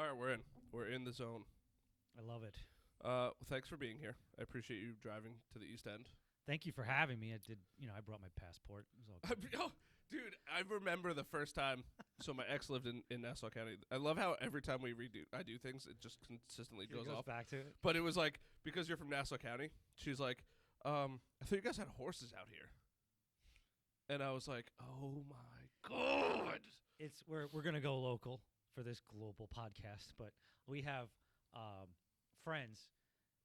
All right, we're in. We're in the zone. I love it. Thanks for being here. I appreciate you driving to the East End. Thank you for having me. I brought my passport. It was all good. Oh, dude, I remember the first time. So my ex lived in Nassau County. I love how every time I do things, it just consistently It goes off. back to it. But it was like, because you're from Nassau County, she's like, I thought you guys had horses out here. And I was like, oh my God. We're gonna go local for this global podcast, but we have friends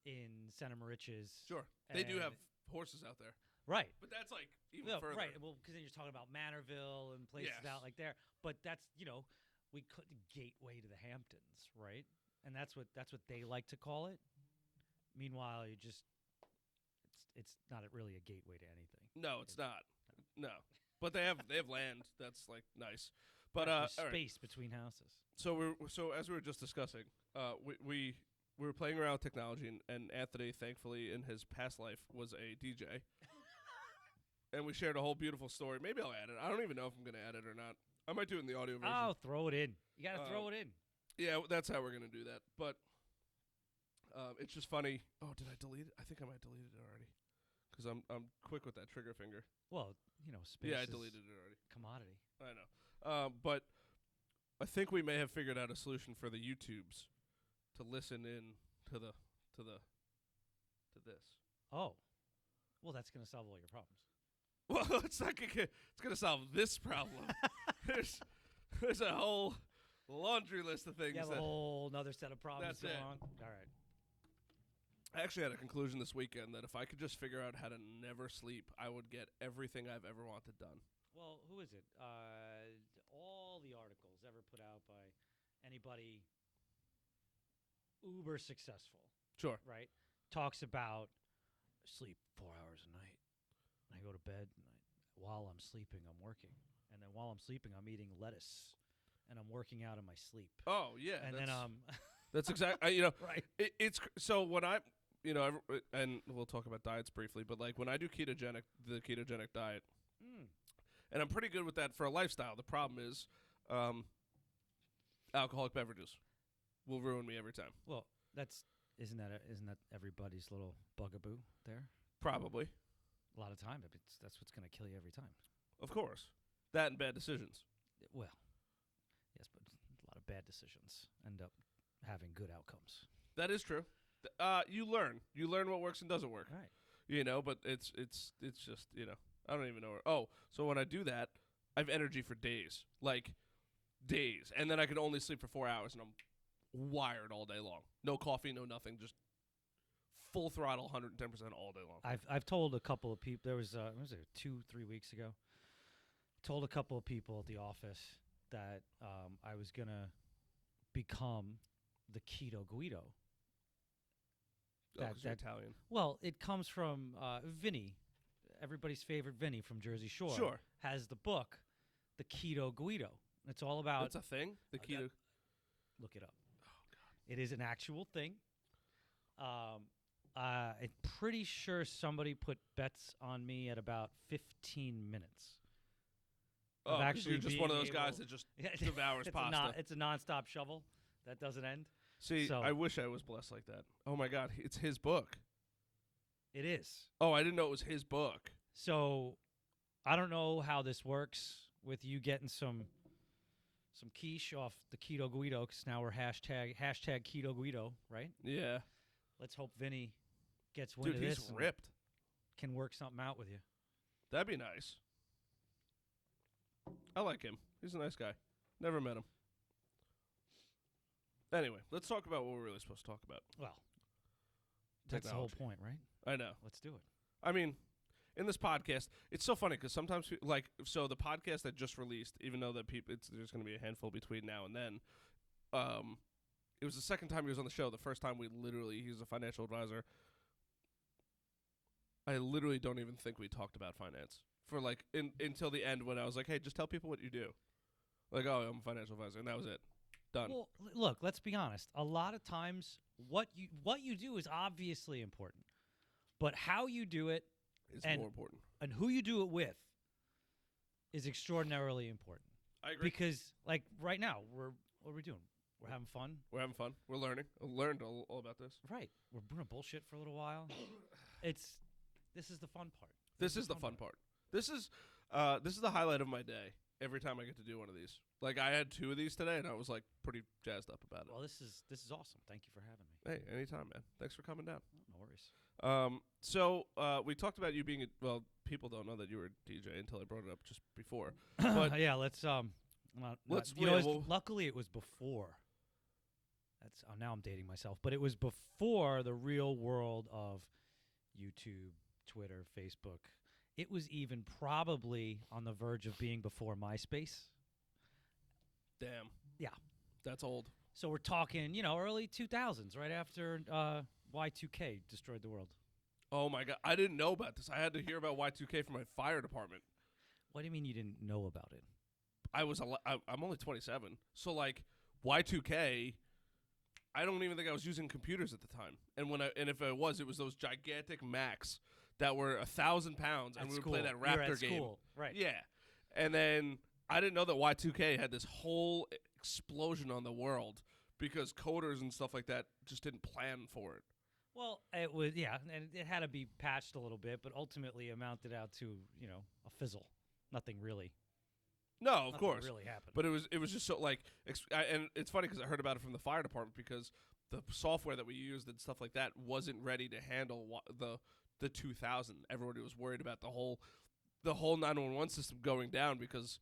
in Santa Mariches. Sure. They do have horses out there. Right. But that's like even further. Right. Well, because then you're talking about Manorville and places out like there. But that's, we could the gateway to the Hamptons, right? And that's what they like to call it. Meanwhile, it's not really a gateway to anything. No, it's not. No. But they have land that's like nice. But There's space right. between houses. So as we were just discussing, we were playing around with technology, and Anthony, thankfully, in his past life, was a DJ. And we shared a whole beautiful story. Maybe I'll add it. I don't even know if I'm going to add it or not. I might do it in the audio version. Oh, throw it in. You got to throw it in. Yeah, that's how we're going to do that. But it's just funny. Oh, did I delete it? I think I might delete it already. Because I'm quick with that trigger finger. Well, space Yeah, I is deleted it already. Commodity. I know. But I think we may have figured out a solution for the YouTubes to listen in to this. Oh. Well, that's going to solve all your problems. Well, it's not gonna, it's going to solve this problem. there's a whole laundry list of things. You have a whole another set of problems That's going it. on. All right. I actually had a conclusion this weekend that if I could just figure out how to never sleep, I would get everything I've ever wanted done. Well, who is it? All the articles ever put out by anybody uber successful, Sure. right? Talks about sleep 4 hours a night. I go to bed, and while I'm sleeping, I'm working. And then while I'm sleeping, I'm eating lettuce. And I'm working out in my sleep. Oh, yeah. And then That's exactly, right. It's so when I, and we'll talk about diets briefly, but like when I do the ketogenic diet, and I'm pretty good with that for a lifestyle. The problem is, alcoholic beverages will ruin me every time. Well, isn't that everybody's little bugaboo there? Probably. A lot of time, that's what's going to kill you every time. Of course. That and bad decisions. Well, yes, but a lot of bad decisions end up having good outcomes. That is true. You learn what works and doesn't work. Right. But it's just, I don't even know. So when I do that, I have energy for days. Like days. And then I can only sleep for 4 hours and I'm wired all day long. No coffee, no nothing, just full throttle 110% all day long. I've told a couple of people, there was 2-3 weeks ago, told a couple of people at the office that I was going to become the Keto Guido. Because you're Italian. Well, it comes from Vinny, everybody's favorite Vinny from Jersey Shore. Sure. Has the book, The Keto Guido. It's all about... That's a thing? The keto... Look it up. Oh, God. It is an actual thing. I'm pretty sure somebody put bets on me at about 15 minutes. Oh, actually you're just one of those guys that just devours pasta. It's a nonstop shovel that doesn't end. See, I wish I was blessed like that. Oh, my God. It's his book. It is. Oh, I didn't know it was his book. So I don't know how this works with you getting some quiche off the Keto Guido, because now we're hashtag Keto Guido, right? Yeah. Let's hope Vinny gets wind of this. Dude, he's ripped. Can work something out with you. That'd be nice. I like him. He's a nice guy. Never met him. Anyway, let's talk about what we're really supposed to talk about. Well, that's the whole Technology. point, right? I know. Let's do it. I mean, in this podcast, it's so funny because sometimes, the podcast that just released, even though that there's going to be a handful between now and then, it was the second time he was on the show. The first time he's a financial advisor. I literally don't even think we talked about finance for until the end when I was like, hey, just tell people what you do. Like, oh, I'm a financial advisor, and that was it. Done. Well, look, let's be honest. A lot of times, what you do is obviously important, but how you do it is more important, and who you do it with is extraordinarily important. I agree. Because, like right now, what are we doing? We're having fun. We're having fun. We're learning. I learned all about this. Right. We're gonna bullshit for a little while. This is the fun part. This is the fun part. This is the highlight of my day. Every time I get to do one of these. Like, I had 2 of these today, and I was, like, pretty jazzed up about it. Well, this is awesome. Thank you for having me. Hey, anytime, man. Thanks for coming down. No worries. So we talked about you being well, people don't know that you were a DJ until I brought it up just before. But yeah, luckily it was before. Now I'm dating myself, but it was before the real world of YouTube, Twitter, Facebook. It was even probably on the verge of being before MySpace. Damn. Yeah. That's old. So we're talking, early 2000s, right after Y2K destroyed the world. Oh, my God. I didn't know about this. I had to hear about Y2K from my fire department. What do you mean you didn't know about it? I'm only 27. So, like, Y2K, I don't even think I was using computers at the time. And if I was, it was those gigantic Macs that were 1,000 pounds, and we would play that Raptor game. School. Right. Yeah. And then I didn't know that Y2K had this whole explosion on the world because coders and stuff like that just didn't plan for it. Well, it was, and it had to be patched a little bit, but ultimately amounted out to, a fizzle. Nothing really. No, of Nothing course. really happened. But it was just so, like, and it's funny because I heard about it from the fire department because the software that we used and stuff like that wasn't ready to handle the 2000. Everybody was worried about the whole 911 system going down because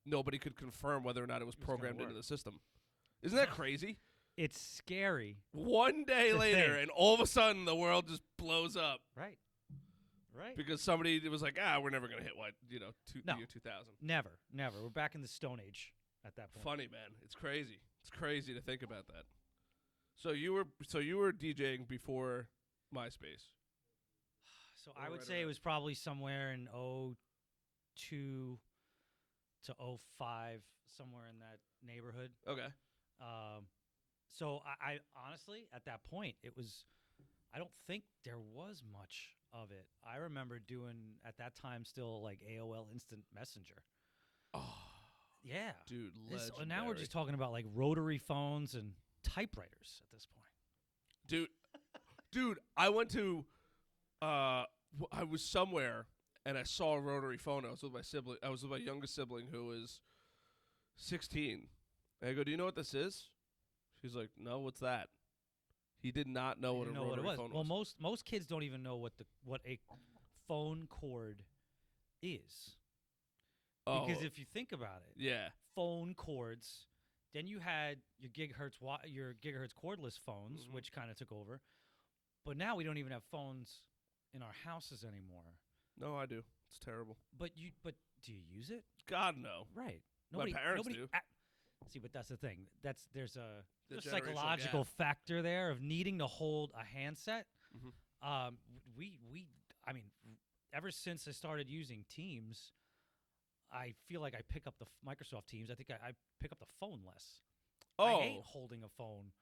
nobody could confirm whether or not it was programmed into the system. Isn't that crazy? It's scary. One day later, and all of a sudden, the world just blows up. Right. Because somebody was like, we're never going to hit year 2000. Never. We're back in the Stone Age at that point. Funny, man. It's crazy. It's crazy to think about that. So you were DJing before MySpace. So I would say it was probably somewhere in 02 to 05, somewhere in that neighborhood. Okay. So I honestly, at that point, I don't think there was much of it. I remember doing, at that time, still, like, AOL Instant Messenger. Oh. Yeah. Dude, legendary. Now we're just talking about, like, rotary phones and typewriters at this point. Dude, I went to, I was somewhere, and I saw a rotary phone. I was with my sibling. I was with my youngest sibling, who was 16. And I go, do you know what this is? She's like, no, what's that? He did not know what a rotary phone was. Well, most kids don't even know what a phone cord is. Oh. Because if you think about it, phone cords. Then you had your gigahertz cordless phones, which kind of took over. But now we don't even have phones in our houses anymore. No, I do. It's terrible. But do you use it? God, no. Right. My parents do. See, but that's the thing. There's a gap. psychological factor there of needing to hold a handset. Mm-hmm. I mean, ever since I started using Teams, I feel like I pick up the Microsoft Teams. I think I pick up the phone less. Oh. I hate holding a phone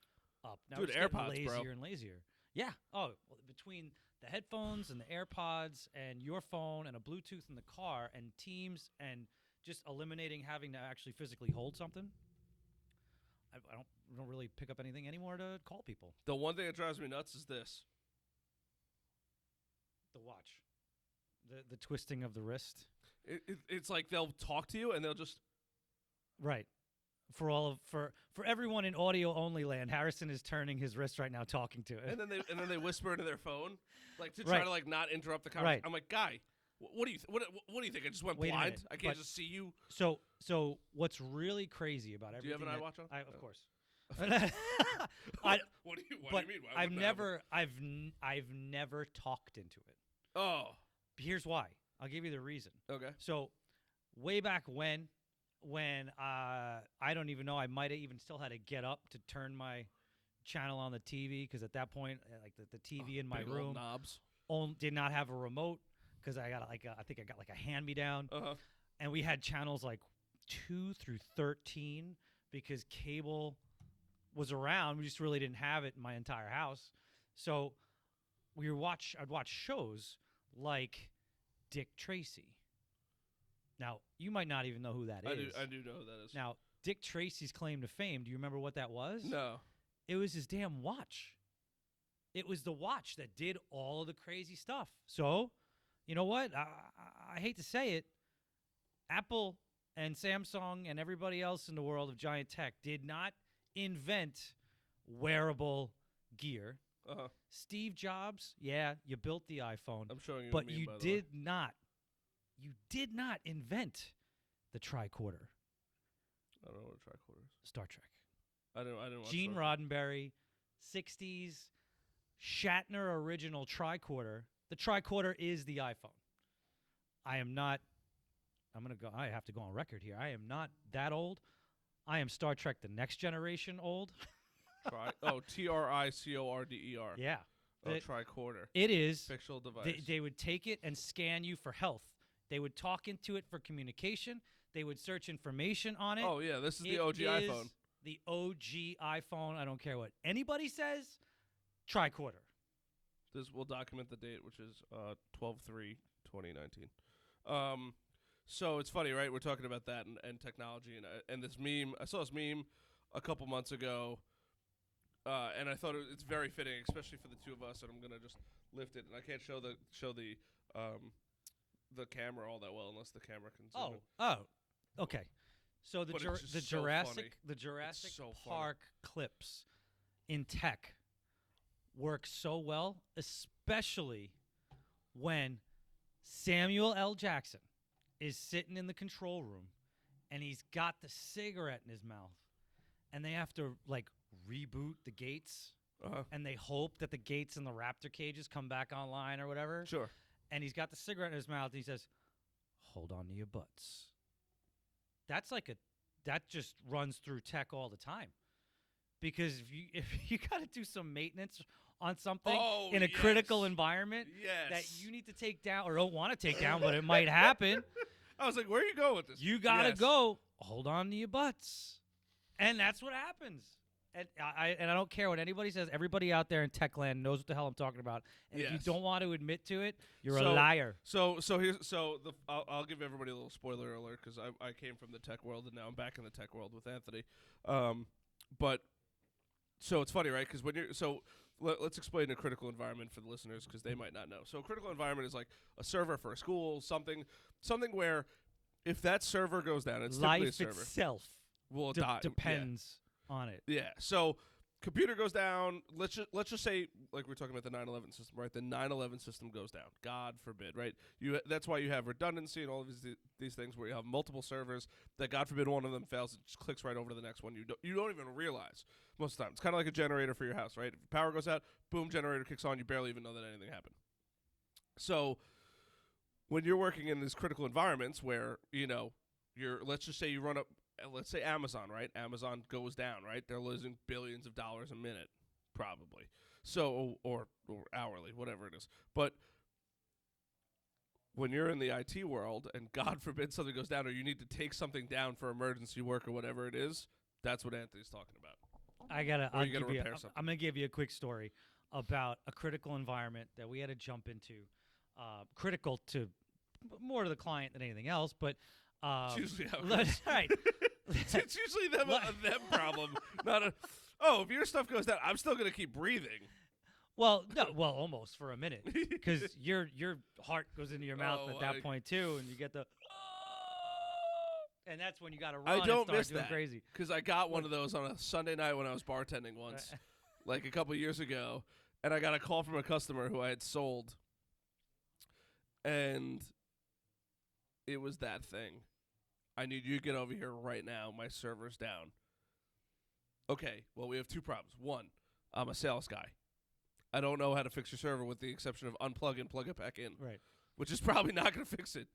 up. Now dude, it's AirPods, getting lazier bro. and lazier. Yeah. Oh, well, between the headphones and the AirPods and your phone and a Bluetooth in the car and Teams and just eliminating having to actually physically hold something, I don't really pick up anything anymore to call people. The one thing that drives me nuts is this. The watch. The twisting of the wrist. It's like they'll talk to you and they'll just... Right. For everyone in audio only land, Harrison is turning his wrist right now talking to it. And then they whisper into their phone, like to try to like not interrupt the conversation. Right. I'm like, guy, what do you think? I just went blind? I can't just see you. So what's really crazy about everything? Do you have an iWatch on? Of course. What do you mean? Why I've never talked into it. Oh. Here's why. I'll give you the reason. Okay. So way back when I don't even know, I might have even still had to get up to turn my channel on the TV because at that point, like the TV in my room knobs did not have a remote because I got I think I got like a hand-me-down. And we had channels like 2 through 13 because cable was around. We just really didn't have it in my entire house. So I'd watch shows like Dick Tracy. Now, you might not even know who that is. I do know who that is. Now, Dick Tracy's claim to fame. Do you remember what that was? No. It was his damn watch. It was the watch that did all of the crazy stuff. So, you know what? I hate to say it. Apple and Samsung and everybody else in the world of giant tech did not invent wearable gear. Uh-huh. Steve Jobs, yeah, you built the iPhone. I'm showing you. But a meme, you by the did way. not. You did not invent the tricorder. I don't know what a tricorder is. Star Trek. I didn't watch Gene Star Trek. Roddenberry, 60s Shatner original tricorder. The tricorder is the iPhone. I have to go on record here. I am not that old. I am Star Trek The Next Generation old. TRICORDER. Yeah. Oh, tricorder. It is. Fictional device. They would take it and scan you for health. They would talk into it for communication. They would search information on it. Oh, yeah. This is the OG iPhone. The OG iPhone. I don't care what anybody says. Tricorder. We'll document the date, which is 12/3/2019. So it's funny, right? We're talking about that and technology and this meme. I saw this meme a couple months ago, and I thought it's very fitting, especially for the two of us. And I'm gonna just lift it, and I can't show the camera all that well unless the camera can zoom in. Okay. So the Jurassic so Park clips in tech work so well, especially when Samuel L. Jackson is sitting in the control room and he's got the cigarette in his mouth and they have to like reboot the gates and they hope that the gates in the raptor cages come back online or whatever. Sure. And he's got the cigarette in his mouth and he says, "Hold on to your butts." That just runs through tech all the time. Because if you got to do some maintenance on something in a critical environment that you need to take down or don't want to take down, but it might happen. I was like, where are you going with this? You got to go, hold on to your butts. And that's what happens. And I don't care what anybody says. Everybody out there in tech land knows what the hell I'm talking about. And if you don't want to admit to it, you're a liar. I'll give everybody a little spoiler alert because I came from the tech world and now I'm back in the tech world with Anthony. So it's funny, right? Because let's explain a critical environment for the listeners because they might not know. So a critical environment is like a server for a school, something where if that server goes down, it's typically a server. Life itself will die. Depends on it. Yeah. So computer goes down. Let's just say, like we're talking about the 9/11 system, right? The 9/11 system goes down. God forbid, right? That's why you have redundancy and all of these things where you have multiple servers that, God forbid, one of them fails. It just clicks right over to the next one. You don't even realize most of the time. It's kind of like a generator for your house, right? If power goes out, boom, generator kicks on. You barely even know that anything happened. So when you're working in these critical environments where let's just say you run up. Let's say Amazon, right? Amazon goes down, right? They're losing billions of dollars a minute, probably. So, or hourly, whatever it is. But when you're in the IT world and God forbid something goes down or you need to take something down for emergency work or whatever it is, that's what Anthony's talking about. I'm going to give you a quick story about a critical environment that we had to jump into. Critical to more to the client than anything else, but it's usually how it goes. Right. It's usually them problem, not if your stuff goes down, I'm still gonna keep breathing. Well, no, almost for a minute, because your heart goes into your mouth at that point too, and you get the, and that's when you got to run. I don't and start miss doing that crazy because I got one of those on a Sunday night when I was bartending once, like a couple years ago, and I got a call from a customer who I had sold, and it was that thing. I need you to get over here right now. My server's down. Okay, well, we have two problems. One, I'm a sales guy. I don't know how to fix your server with the exception of unplug and plug it back in. Right. Which is probably not going to fix it.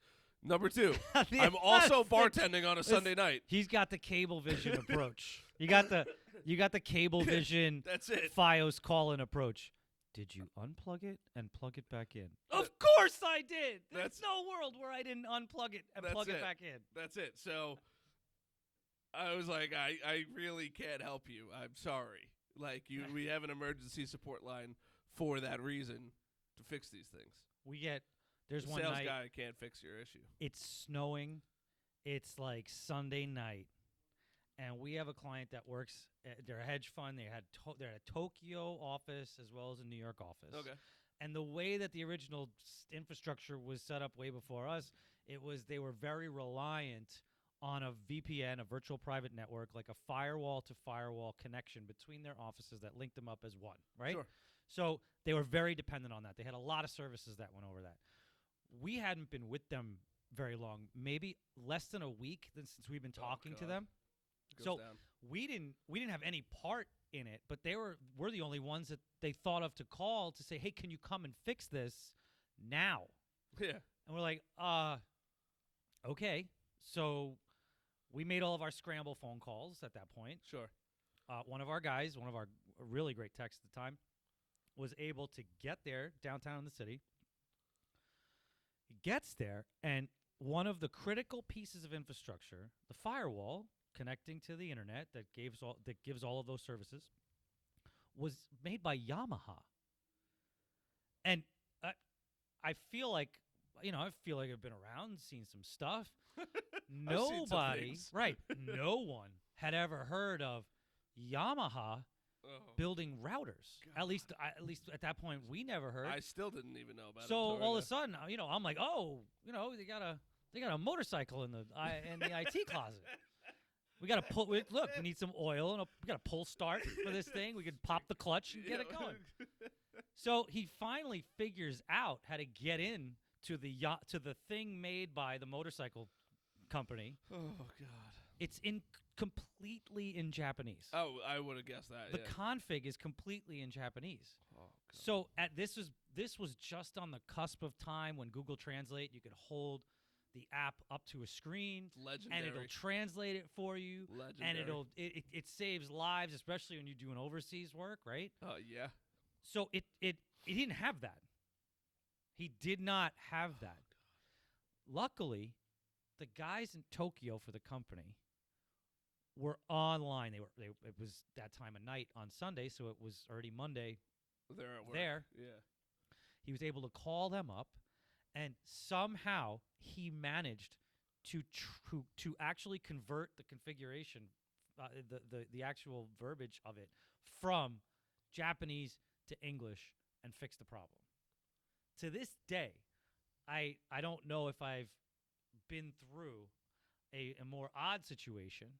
Number two, I'm also bartending on a Sunday night. He's got the Cablevision approach. You got the Cablevision That's it. Fios call-in approach. Did you unplug it and plug it back in? Of course I did. There's no world where I didn't unplug it and plug it back in. That's it. So I was like, I really can't help you. I'm sorry. Like we have an emergency support line for that reason to fix these things. There's one sales night. guy can't fix your issue. It's snowing. It's like Sunday night. and we have a client that works. They're a hedge fund. They're at a Tokyo office as well as a New York office. Okay. And the way that the original infrastructure was set up way before us, they were very reliant on a VPN, a virtual private network, like a firewall to firewall connection between their offices that linked them up as one, right? Sure. So they were very dependent on that. They had a lot of services that went over that. We hadn't been with them very long, maybe less than a week since we've been talking to them. Goes down. we didn't have any part in it, but we're the only ones that they thought of to call to say, hey, can you come and fix this now? Yeah. And we're like, okay. So we made all of our scramble phone calls at that point. Sure. One of our guys, one of our really great techs at the time, was able to get there downtown in the city. He gets there, and one of the critical pieces of infrastructure, the firewall connecting to the internet that gives all of those services, was made by Yamaha. And I feel like I've been around, seen some stuff. Nobody, right? No one had ever heard of Yamaha building routers. At least at that point, we never heard. I still didn't even know about it. So all of a sudden, I'm like, they got a motorcycle in the IT closet. We got to we need some oil and we got a pull start for this thing. We could pop the clutch and get it going. So he finally figures out how to get in to the thing made by the motorcycle company. Oh God! It's completely in Japanese. Oh, I would have guessed that. The config is completely in Japanese. Oh, God. So this was just on the cusp of time when Google Translate, you could hold the app up to a screen, Legendary. and it'll translate it for you. Legendary. And it saves lives, especially when you're doing overseas work, right? Oh yeah. So it didn't have that. He did not have that. Luckily, the guys in Tokyo for the company were online. It was that time of night on Sunday, so it was already Monday. They're at work. There. Yeah. He was able to call them up, and somehow he managed to actually convert the configuration, the actual verbiage of it from Japanese to English and fix the problem. To this day, I don't know if I've been through a more odd situation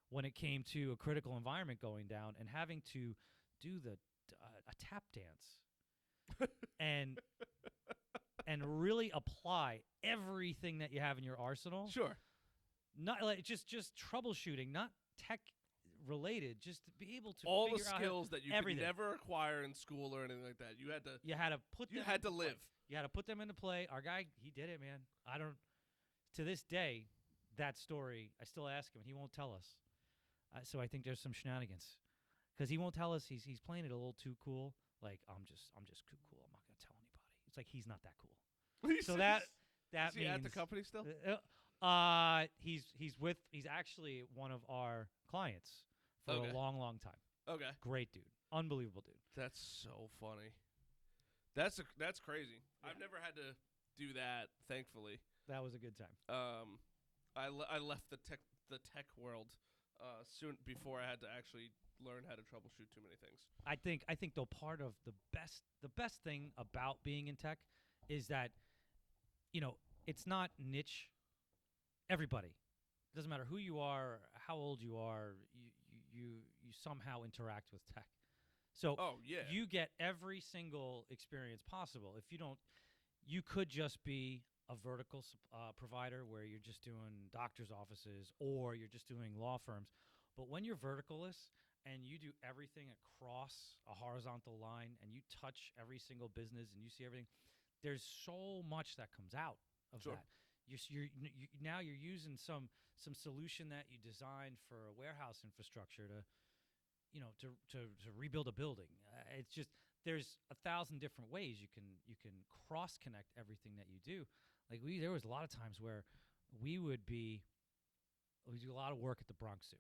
when it came to a critical environment going down and having to do a tap dance and really apply everything that you have in your arsenal. Sure. Not like just troubleshooting, not tech related, just to be able to all the figure out skills that you everything. could never acquire in school or anything like that. You had to put them you had to into play. live. You had to put them into play. Our guy, he did it, man. To this day, that story, I still ask him, and he won't tell us. So I think there's some shenanigans, because he won't tell us. He's playing it a little too cool. Like I'm just too cool. I'm not gonna tell anybody. It's like he's not that cool. So that is he means at the company still? He's actually one of our clients for Okay. a long, long time. Okay. Great dude, unbelievable dude. That's so funny. That's crazy. Yeah. I've never had to do that, thankfully. That was a good time. I left the tech world soon before I had to actually learn how to troubleshoot too many things. I think though part of the best thing about being in tech is that it's not niche. Everybody, it doesn't matter who you are, how old you are, you somehow interact with tech. So you get every single experience possible. If you don't, you could just be a vertical provider where you're just doing doctor's offices or you're just doing law firms. But when you're verticalist and you do everything across a horizontal line and you touch every single business and you see everything, there's so much that comes out of Sure. that. Now you're using some solution that you designed for a warehouse infrastructure to rebuild a building. It's just there's 1,000 different ways you can cross connect everything that you do. Like there was a lot of times where we do a lot of work at the Bronx Zoo,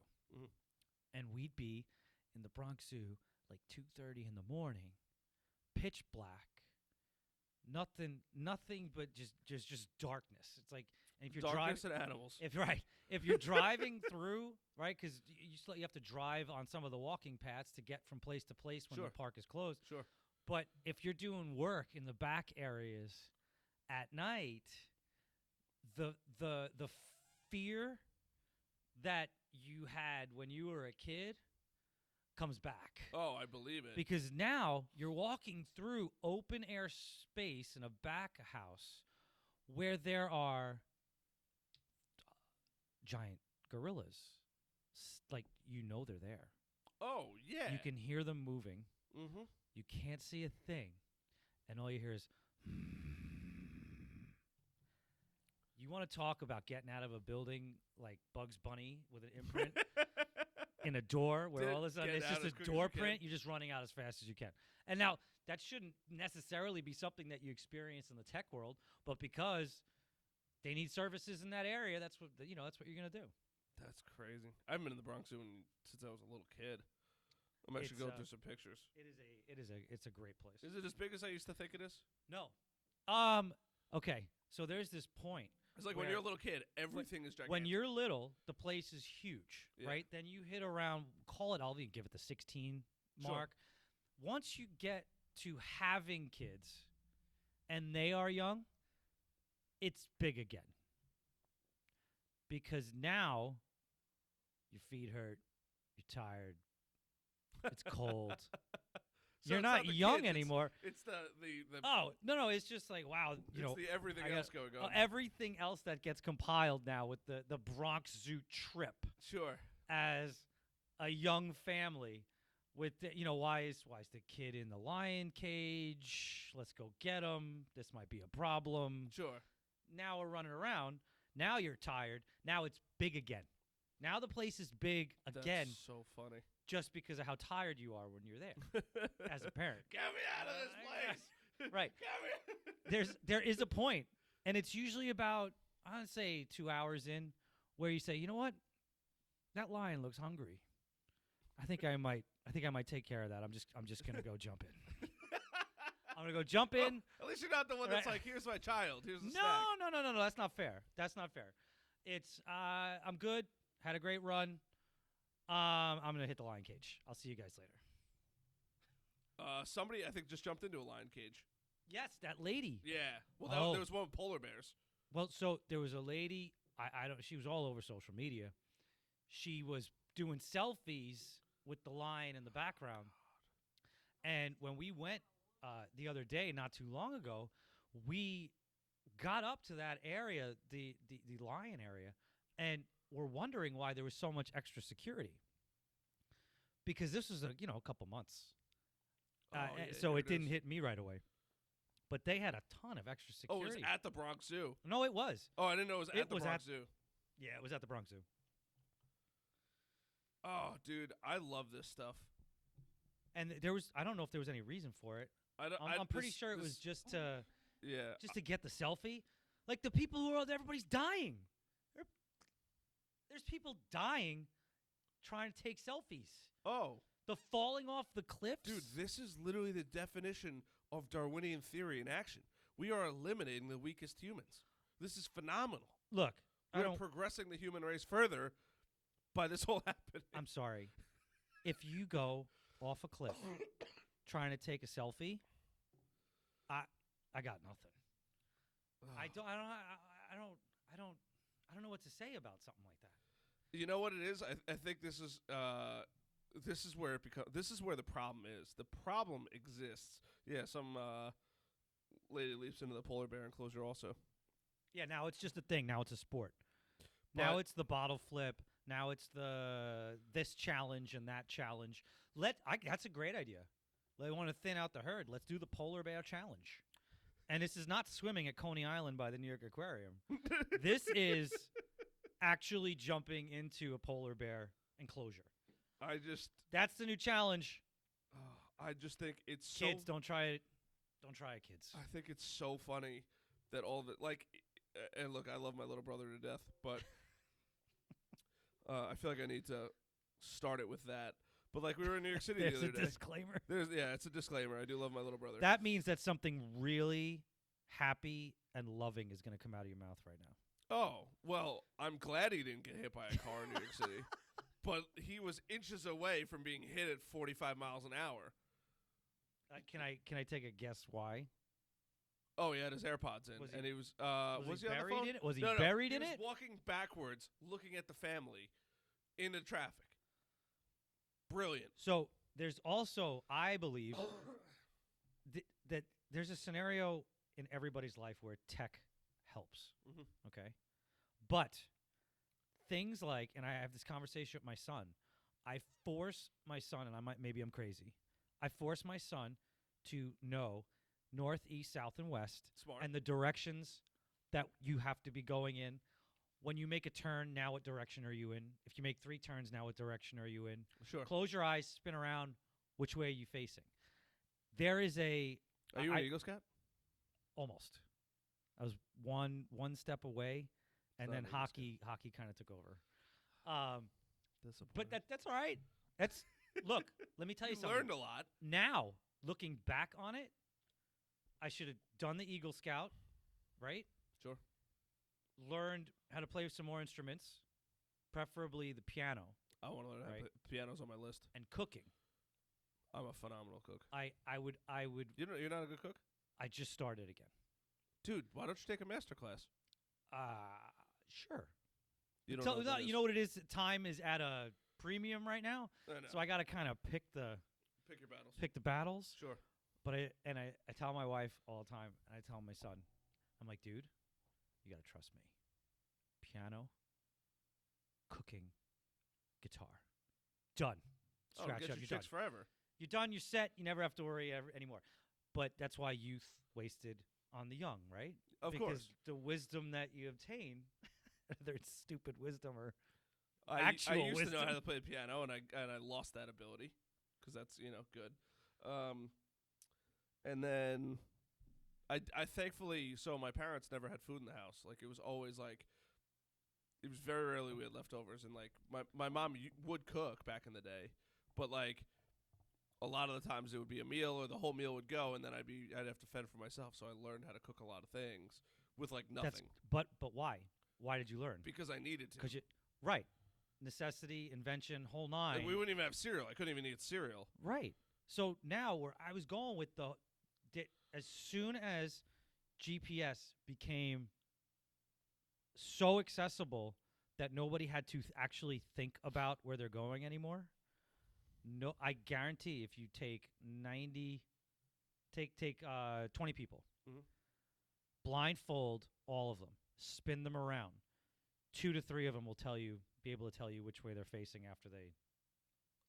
and we'd be in the Bronx Zoo like 2:30 in the morning, pitch black. Nothing but just darkness. It's like, and if you're Darkness driving, and animals. if you're driving through, right? Because you have to drive on some of the walking paths to get from place to place when Sure. the park is closed. Sure. But if you're doing work in the back areas at night, the fear that you had when you were a kid comes back. Oh, I believe it. Because now you're walking through open air space in a back house where there are giant gorillas. Like, they're there. Oh, yeah. You can hear them moving. Mm-hmm. You can't see a thing. And all you hear is... You want to talk about getting out of a building like Bugs Bunny with an imprint in a door where all of a sudden it's just a door print. You're just running out as fast as you can. And now that shouldn't necessarily be something that you experience in the tech world, but because they need services in that area, that's what you're going to do. That's crazy. I haven't been in the Bronx Zoo since I was a little kid. I'm actually going through some pictures. It's a great place. Is it as big as I used to think it is? No. Okay. So there's this point. It's like when you're a little kid, everything is gigantic. When you're little, the place is huge, Yeah. right? Then you hit around, I'll even give it the 16 mark. Once you get to having kids and they are young, it's big again. Because now your feet hurt, you're tired, it's cold. So you're not young anymore. It's the Oh, no, it's just like, wow, it's the everything else going on. Everything else that gets compiled now with the Bronx Zoo trip. Sure. As a young family with why is the kid in the lion cage? Let's go get him. This might be a problem. Sure. Now we're running around. Now you're tired. Now it's big again. Now the place is big again. That's so funny. Just because of how tired you are when you're there as a parent. Get me out of this place. Right. There is a point, and it's usually about, I'd say 2 hours in, where you say, you know what? That lion looks hungry. I think I might take care of that. I'm just gonna go jump in. I'm gonna go jump in. At least you're not the one that's like, here's my child. Here's the snack. No. That's not fair. That's not fair. It's I'm good. Had a great run. I'm gonna hit the lion cage. I'll see you guys later. Somebody I think just jumped into a lion cage. Yes, that lady. Yeah. Well, there was one with polar bears. Well, so there was a lady. I don't. She was all over social media. She was doing selfies with the lion in the background. And when we went the other day, not too long ago, we got up to that area, the lion area, and we're wondering why there was so much extra security. Because this was a couple months. So it didn't hit me right away. But they had a ton of extra security. Oh, it was at the Bronx Zoo? No, it was. Oh, I didn't know it was at the Bronx Zoo. Yeah, it was at the Bronx Zoo. Oh, dude, I love this stuff. And I don't know if there was any reason for it. I'm pretty sure it was just to get the selfie. Like the people who are out there, everybody's dying. There's people dying trying to take selfies. Oh. The falling off the cliffs. Dude, this is literally the definition of Darwinian theory in action. We are eliminating the weakest humans. This is phenomenal. Look, we're progressing the human race further by this whole happening. I'm sorry. If you go off a cliff trying to take a selfie, I got nothing. I don't know what to say about something like that. You know what it is? I think this is where the problem is. The problem exists. Yeah, some lady leaps into the polar bear enclosure also. Yeah, now it's just a thing. Now it's a sport. Now it's the bottle flip. Now it's this challenge and that challenge. That's a great idea. They want to thin out the herd. Let's do the polar bear challenge. And this is not swimming at Coney Island by the New York Aquarium. This is actually jumping into a polar bear enclosure. That's the new challenge. I just think it's kids don't try it. Don't try it, kids. I think it's so funny that and look, I love my little brother to death, but I feel like I need to start it with that. But like we were in New York City the other day. Disclaimer. It's a disclaimer. I do love my little brother. That means that something really happy and loving is going to come out of your mouth right now. Oh, well, I'm glad he didn't get hit by a car in New York City. But he was inches away from being hit at 45 miles an hour. Can I take a guess why? Oh, he had his AirPods in, and he was he on the phone? in it? Was he No, buried in he it? was walking backwards, looking at the family into traffic. Brilliant. So there's also, I believe, that there's a scenario in everybody's life where tech helps. Mm-hmm. Okay, but things like, and I have this conversation with my son. I force my son, and maybe I'm crazy. I force my son to know north, east, south, and west, Smart. and the directions that you have to be going in. When you make a turn, now what direction are you in? If you make 3 turns, now what direction are you in? Sure. Close your eyes, spin around. Which way are you facing? There is a. Are you an Eagle Scout? Almost. I was one step away, and then not hockey kind of took over. But that's all right. That's look. Let me tell you something. Learned a lot. Now, looking back on it, I should have done the Eagle Scout, right? Sure. Learned how to play some more instruments, preferably the piano. I want to learn how to play. Piano's on my list. And cooking. I'm a phenomenal cook. I would. You're not a good cook? I just started again. Dude, why don't you take a master class? Sure. You don't know you know what it is? Time is at a premium right now. I know. So I got to kind of pick your battles. Pick the battles. Sure. But I tell my wife all the time, and I tell my son, I'm like, dude, you got to trust me. Piano, cooking, guitar. Done. Scratch get up, you you're chicks done. forever. You're done, you're set, you never have to worry anymore. But that's why youth wasted on the young, right? Of course. The wisdom that you obtain, whether it's stupid wisdom or I actual used wisdom. to know how to play the piano, and I lost that ability because that's good. And then I thankfully, so my parents never had food in the house. Like it was always like, it was very rarely we had leftovers, and like my mom would cook back in the day, but like a lot of the times it would be a meal or the whole meal would go, and then I'd have to fend for myself. So I learned how to cook a lot of things with like nothing. But why? Why did you learn? Because I needed to. Right. Necessity, invention, whole nine. And we wouldn't even have cereal. I couldn't even eat cereal. Right. So now where I was going with as soon as GPS became so accessible that nobody had to actually think about where they're going anymore. No, I guarantee if you take 20 people, blindfold all of them, spin them around, 2 to 3 of them will be able to tell you which way they're facing after they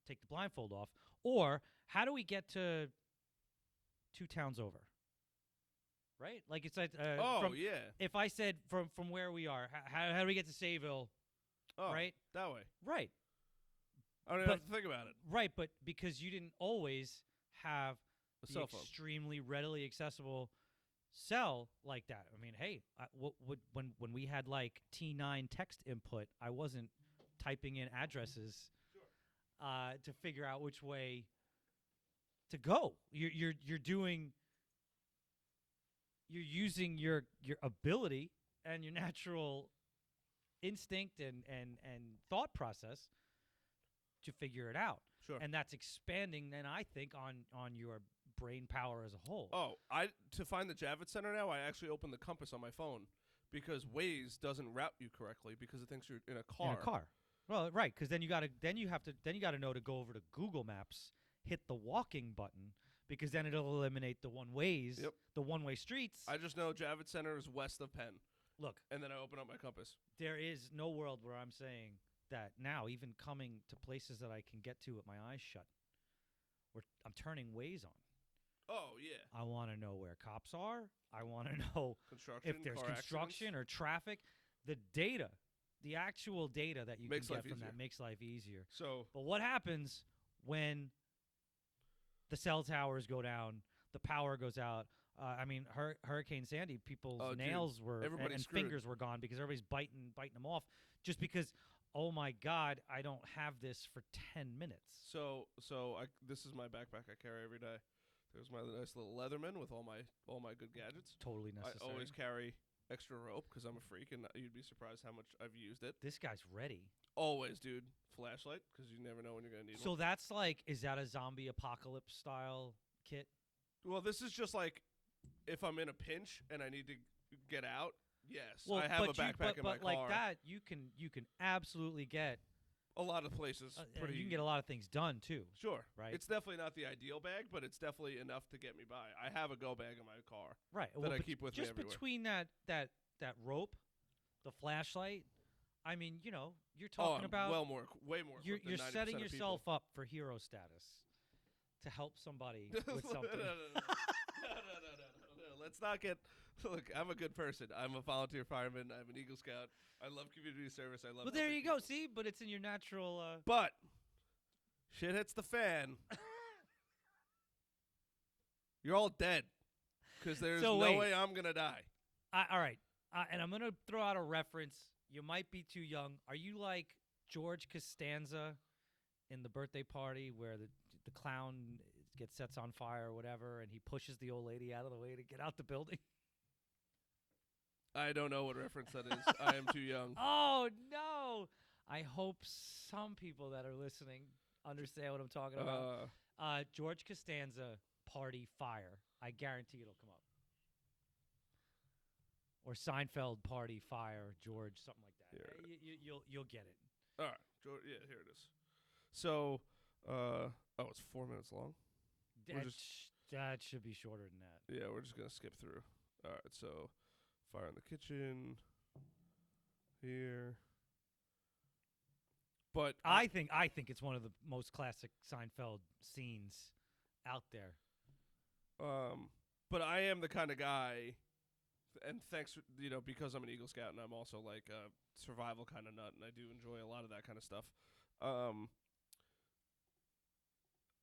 take the blindfold off. Or how do we get to 2 towns over? Right? Like it's like if I said from where we are, how do we get to Sayville? Oh, right? That way. Right. I don't even have to think about it. Right, but because you didn't always have a the cell phone. Extremely readily accessible cell like that. I mean, hey, when we had like T9 text input, I wasn't typing in addresses to figure out which way to go. You're using your ability and your natural instinct and thought process to figure it out. Sure. And that's expanding then I think on your brain power as a whole. Oh, to find the Javits Center now, I actually open the compass on my phone because Waze doesn't route you correctly because it thinks you're in a car. In a car. Well, right, because then you got to know to go over to Google Maps, hit the walking button because then it'll eliminate the one-ways, the one-way streets. I just know Javits Center is west of Penn. Look. And then I open up my compass. There is no world where I'm saying that now, even coming to places that I can get to with my eyes shut, where I'm turning Waze on. Oh, yeah. I want to know where cops are. I want to know if there's construction or traffic. The data, the actual data that you can get from that makes life easier. But what happens when the cell towers go down, the power goes out? I mean, Hurricane Sandy, people's nails and fingers were gone because everybody's biting them off just because, oh my God, I don't have this for 10 minutes. So this is my backpack I carry every day. There's my nice little Leatherman with all my good gadgets. Totally necessary. I always carry extra rope because I'm a freak, and you'd be surprised how much I've used it. This guy's ready. Always, dude. Flashlight because you never know when you're gonna need So one. that's like, is that a zombie apocalypse style kit? Well, this is just like if I'm in a pinch and I need to get out. Yes, Well, I have a but backpack in my but like car. that, you can absolutely get. A lot of places, pretty. You can get a lot of things done too. Sure, right? It's definitely not the ideal bag, but it's definitely enough to get me by. I have a go bag in my car Right. that I keep with me just everywhere. between that rope, the flashlight. I mean, you're talking about way more. You're than 90% setting of yourself people. up for hero status to help somebody with something. No. Let's not get. Look, I'm a good person. I'm a volunteer fireman. I'm an Eagle Scout. I love community service. I love. Well, there helping you go. people. See, but it's in your natural. But shit hits the fan. You're all dead because there's no way I'm gonna die. All right, and I'm gonna throw out a reference. You might be too young. Are you like George Costanza in The Birthday Party, where the clown gets sets on fire or whatever, and he pushes the old lady out of the way to get out the building? I don't know what reference that is. I am too young. Oh no! I hope some people that are listening understand what I'm talking about. George Costanza, Party Fire. I guarantee it'll come up. Or Seinfeld, Party Fire, George, something like that. You'll get it. All right, yeah, here it is. So, it's 4 minutes long. That should be shorter than that. Yeah, we're just gonna skip through. All right, so fire in the kitchen here. But I think it's one of the most classic Seinfeld scenes out there. But I am the kind of guy, and thanks, because I'm an Eagle Scout and I'm also like a survival kind of nut, and I do enjoy a lot of that kind of stuff.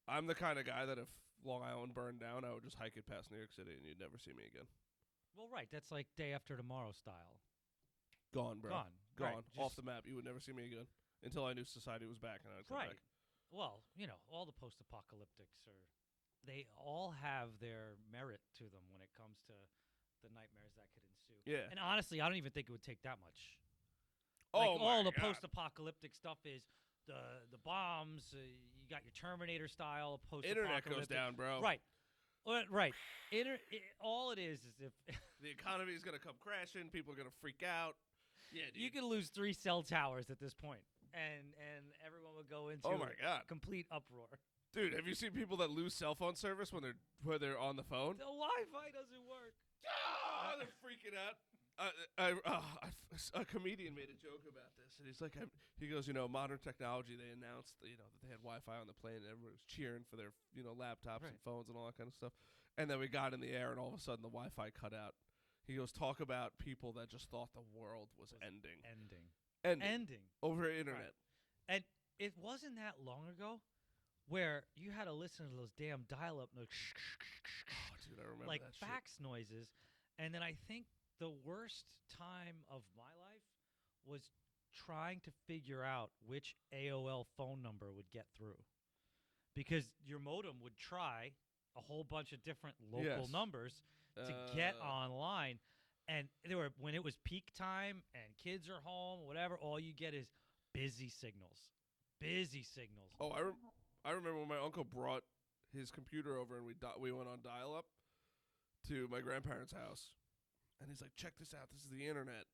I'm the kind of guy that if Long Island burned down, I would just hike it past New York City and you'd never see me again. Well, right. That's like Day After Tomorrow style. Gone, bro. Gone. Gone. Right. Off the map. You would never see me again until I knew society was back and I'd come back. Well, all the post-apocalyptics they all have their merit to them when it comes to the nightmares that could ensue. Yeah. And honestly, I don't even think it would take that much. Oh, all the God. Post-apocalyptic stuff is the bombs. You got your Terminator style post-apocalyptic. Internet goes down, bro. Right. Right. All it is if the economy is gonna come crashing, people are gonna freak out. Yeah, dude. You could lose 3 cell towers at this point, and everyone would go into complete uproar. Dude, have you seen people that lose cell phone service when they're on the phone? The Wi-Fi doesn't work. Ah, they're freaking out. A comedian made a joke about this, and he's like, he goes, modern technology. They announced, that they had Wi-Fi on the plane, and everyone was cheering for their, laptops and phones and all that kind of stuff. And then we got in the air, and all of a sudden the Wi-Fi cut out. He goes, talk about people that just thought the world was ending. Ending. Over the internet. Right. And it wasn't that long ago where you had to listen to those damn dial-up notes. Oh, dude, I remember like that shit. fax noises. And then I think the worst time of my life was trying to figure out which AOL phone number would get through. Because your modem would try a whole bunch of different local numbers to get online. And when it was peak time and kids are home, whatever, all you get is busy signals. Busy signals. Oh, I remember when my uncle brought his computer over and we went on dial-up to my grandparents' house. And he's like, check this out. This is the internet.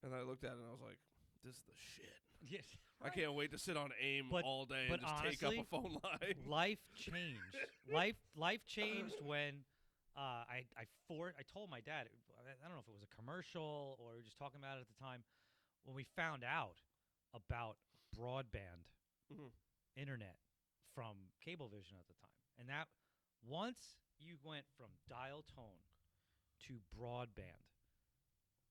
And I looked at it and I was like, this is the shit. Yes, right. I can't wait to sit on AIM all day and just honestly, take up a phone line. Life changed. Life changed when I told my dad, I don't know if it was a commercial or we were just talking about it at the time, when we found out about broadband internet from Cablevision at the time. And that once you went from dial tone to broadband,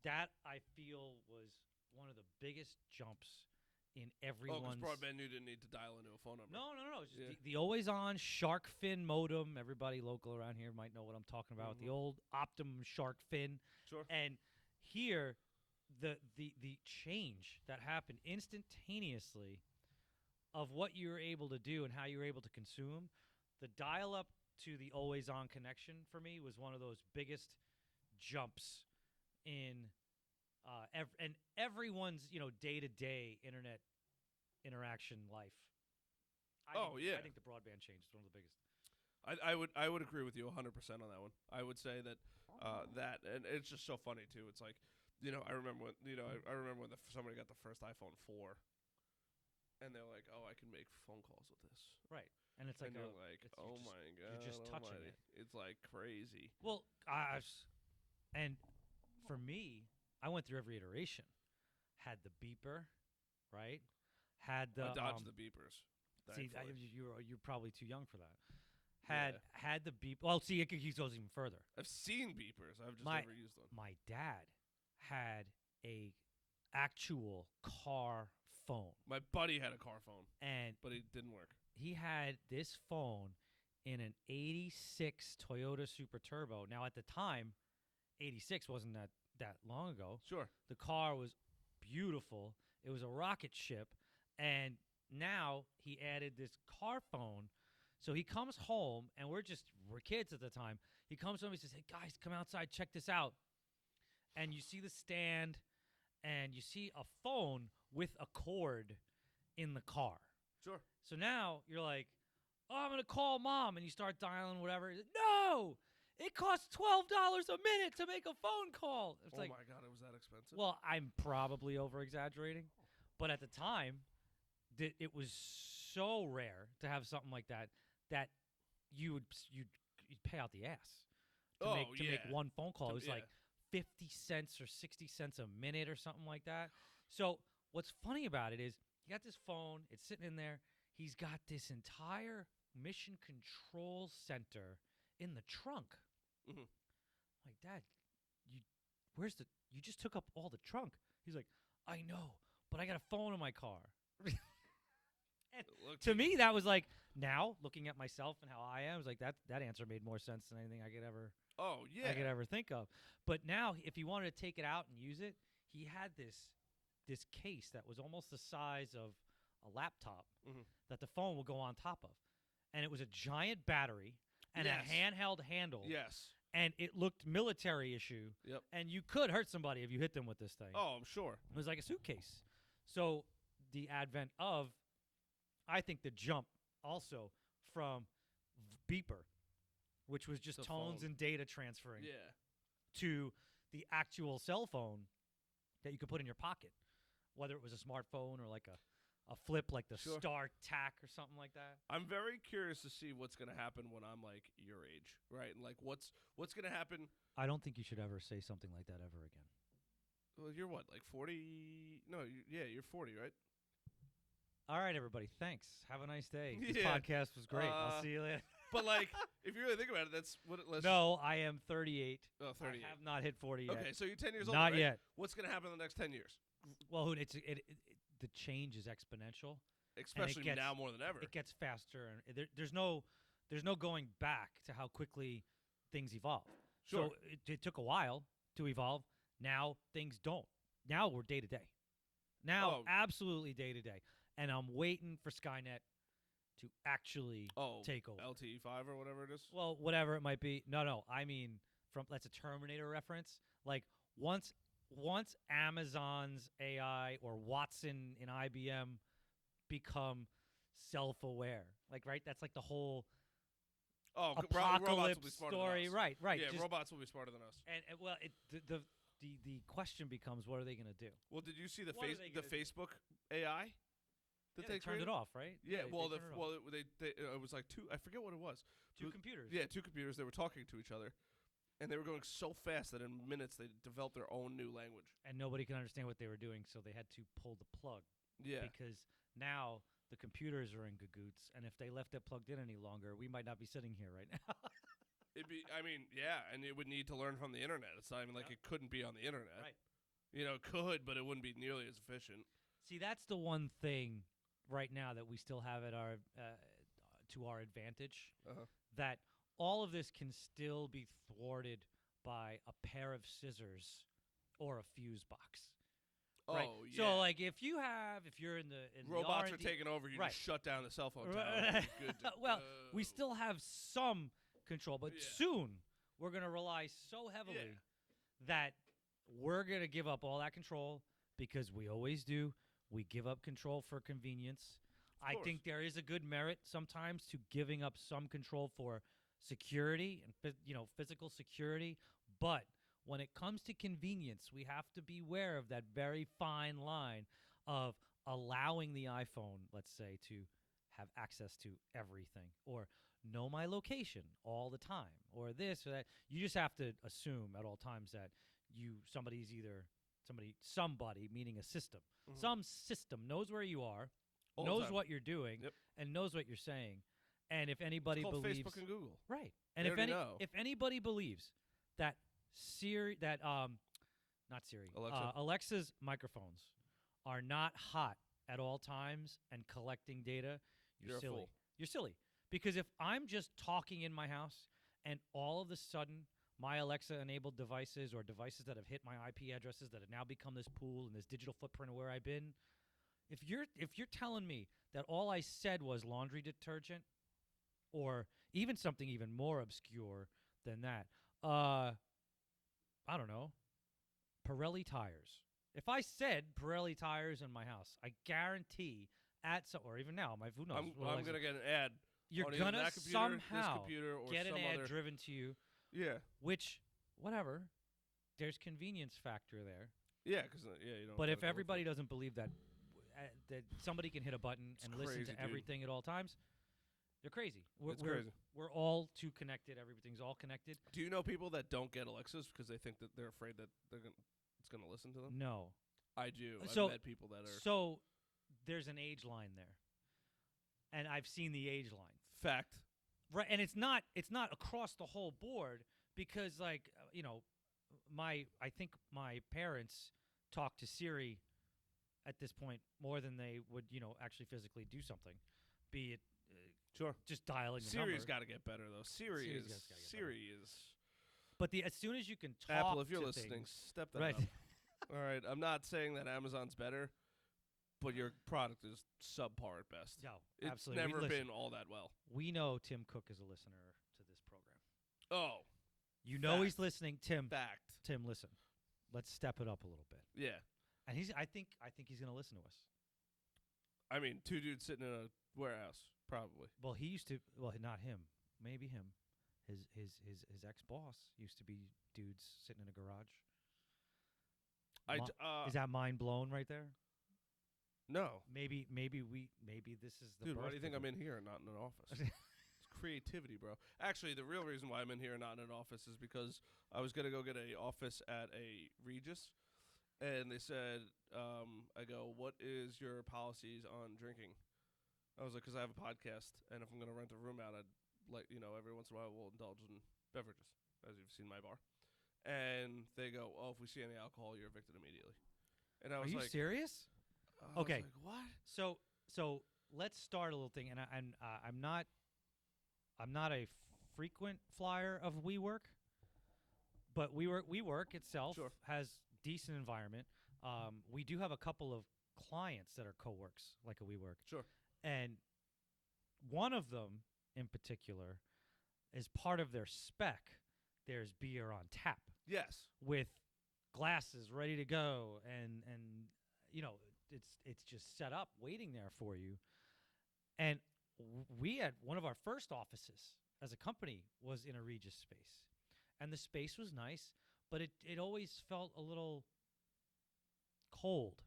that I feel was one of the biggest jumps in everyone's... Oh, because broadband you didn't need to dial into a phone number. No. It's just the always-on shark fin modem. Everybody local around here might know what I'm talking about. The old Optimum shark fin. Sure. And here, the change that happened instantaneously of what you were able to do and how you were able to consume, the dial-up to the always-on connection for me was one of those biggest jumps in and everyone's day-to-day internet interaction life. I think the broadband change is one of the biggest. I would agree with you 100% on that one. I would say that and it's just so funny too. It's like, I remember when I remember when somebody got the first iPhone 4, and they're like, "Oh, I can make phone calls with this." Right, and it's like, you're like, "Oh my god, you're just touching it." It's like crazy. Well, and for me, I went through every iteration. Had the beeper, right? Had the I dodged the beepers. See, you're probably too young for that. Had the beep. Well, see, it goes even further. I've seen beepers. I've just never used one. My dad had a actual car phone. My buddy had a car phone, but it didn't work. He had this phone in an '86 Toyota Super Turbo. Now, at the time, '86 wasn't that long ago. Sure. The car was beautiful. It was a rocket ship, and now he added this car phone. So he comes home, and we're kids at the time. He comes home, he says, "Hey, guys, come outside, check this out." And you see the stand, and you see a phone with a cord in the car. Sure. So now you're like, "Oh, I'm going to call Mom," and you start dialing whatever. He's like, "No, it costs $12 a minute to make a phone call." It's my God, it was that expensive? Well, I'm probably over-exaggerating, but at the time, it was so rare to have something like that you'd pay out the ass to make one phone call. It was like 50 cents or 60 cents a minute or something like that. So what's funny about it is you got this phone, it's sitting in there. He's got this entire mission control center in the trunk. Mm-hmm. Like, Dad, you just took up all the trunk. He's like, "I know, but I got a phone in my car." To me, that was like, now looking at myself and how I am, was like that answer made more sense than anything I could ever. Oh yeah. I could ever think of. But now, if he wanted to take it out and use it, he had this case that was almost the size of a laptop that the phone would go on top of, and it was a giant battery and a handheld handle. Yes. And it looked military issue. Yep. And you could hurt somebody if you hit them with this thing. Oh, I'm sure. It was like a suitcase. So the advent of, I think, the jump also from beeper, which was just tones and data transferring, to the actual cell phone that you could put in your pocket, whether it was a smartphone or like a flip, like the StarTAC or something like that. I'm very curious to see what's going to happen when I'm like your age, right? And like what's going to happen. I don't think you should ever say something like that ever again. Well, you're what, like 40? No, you're 40, right? All right, everybody. Thanks. Have a nice day. This podcast was great. I'll see you later. But like, if you really think about it, that's what. No, I am 38. Oh, 38. I have not hit 40 yet. Okay, so you're 10 years old. Not right? yet. What's going to happen in the next 10 years? Well, the change is exponential. Especially now more than ever. It gets faster, and there's no going back to how quickly things evolve. Sure. So it took a while to evolve. Now things don't. Now we're day to day. Now absolutely day to day. And I'm waiting for Skynet to actually take over. LTE 5 or whatever it is? Well, whatever it might be. No. I mean, that's a Terminator reference. Like, once Amazon's AI or Watson in IBM become self-aware, like, right? That's like the whole apocalypse story. Right. Yeah, robots will be smarter than us. And well, the question becomes, what are they going to do? Well, did you see the Facebook AI? They turned it off, right? Yeah. It was like two. I forget what it was. Two computers. Yeah, two computers. They were talking to each other, and they were going so fast that in minutes they developed their own new language. And nobody could understand what they were doing, so they had to pull the plug. Yeah. Because now the computers are in gagoots, and if they left it plugged in any longer, we might not be sitting here right now. And it would need to learn from the internet. It's not even like it couldn't be on the internet. Right. It could, but it wouldn't be nearly as efficient. See, that's the one thing right now that we still have at our to our advantage, that all of this can still be thwarted by a pair of scissors or a fuse box. Right? Oh, yeah. So, like, if you're in robots the are taking over, you just shut down the cell phone tower. Good to well, go. we still have some control, but soon we're going to rely so heavily that we're going to give up all that control because we always do. We give up control for convenience. I think there is a good merit sometimes to giving up some control for security and physical security, but when it comes to convenience, we have to beware of that very fine line of allowing the iPhone, let's say, to have access to everything or know my location all the time or this or that. You just have to assume at all times that somebody meaning a system, some system knows where you are, all knows what you're doing, and knows what you're saying. And if anybody believes Facebook and Google, right, and if anybody believes that Alexa's microphones are not hot at all times and collecting data, you're silly. Fool. You're silly. Because if I'm just talking in my house and all of a sudden my Alexa-enabled devices or devices that have hit my IP addresses that have now become this pool and this digital footprint of where I've been, if you're telling me that all I said was laundry detergent or even something even more obscure than that, I don't know, Pirelli tires. If I said Pirelli tires in my house, I guarantee or even now, who knows? I'm going to get an ad. You're going to somehow get an ad driven to you. Yeah. Which, whatever, there's convenience factor there. Yeah, because you don't. But if everybody doesn't believe that somebody can hit a button and listen to everything at all times, they're crazy. We're crazy. We're all too connected. Everything's all connected. Do you know people that don't get Alexas because they think that they're afraid that it's going to listen to them? No. I do. I've met people that are. So there's an age line there. And I've seen the age line. Fact. Right, and it's not across the whole board because I think my parents talk to Siri at this point more than they would, actually physically do something. Be it just dialing the number. Siri's got to get better though. Siri is. But as soon as you can talk Apple, if you're to listening, things, step that up. All right, I'm not saying that Amazon's better, but your product is subpar at best. No, it's absolutely. Never been all that well. We know Tim Cook is a listener to this program. Oh. You know he's listening, Tim. Fact. Tim, listen. Let's step it up a little bit. Yeah. And I think he's going to listen to us. I mean, two dudes sitting in a warehouse, probably. Well, he used to. Well, not him. Maybe him. His ex-boss used to be dudes sitting in a garage. Is that mind blown right there? No. Maybe this is the. Dude, why do you think I'm in here and not in an office? It's creativity, bro. Actually, the real reason why I'm in here and not in an office is because I was gonna go get an office at a Regis, and they said, I go, what is your policies on drinking? I was like, because I have a podcast, and if I'm gonna rent a room out, I'd every once in a while we'll indulge in beverages, as you've seen my bar. And they go, oh, if we see any alcohol, you're evicted immediately. And I was like, are you serious? Okay. Like, what? So let's start a little thing, and I'm not a frequent flyer of WeWork, but WeWork itself has decent environment. We do have a couple of clients that are co-works, like a WeWork. Sure. And one of them in particular is part of their spec. There's beer on tap. Yes. With glasses ready to go, and it's just set up waiting there for you. And we had one of our first offices as a company was in a Regis space, and the space was nice, but it always felt a little cold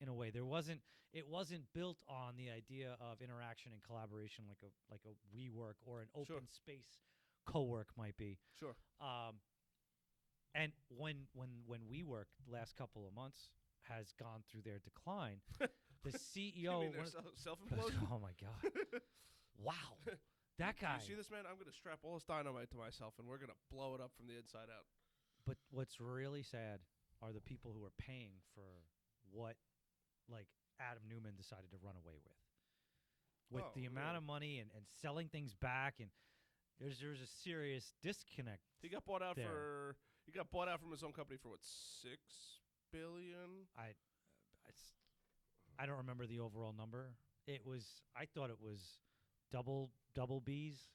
in a way. It wasn't built on the idea of interaction and collaboration like a WeWork or an open space co-work might be. Sure. And when WeWork the last couple of months has gone through their decline, the CEO. You mean their self-implosion? Oh my God! Wow, that guy. Do you see this, man? I'm gonna strap all this dynamite to myself, and we're gonna blow it up from the inside out. But what's really sad are the people who are paying for what, Adam Newman decided to run away with the amount of money and selling things back, and there's a serious disconnect. He got bought out there. He got bought out from his own company for what, $6 billion? I don't remember the overall number. I thought it was double B's.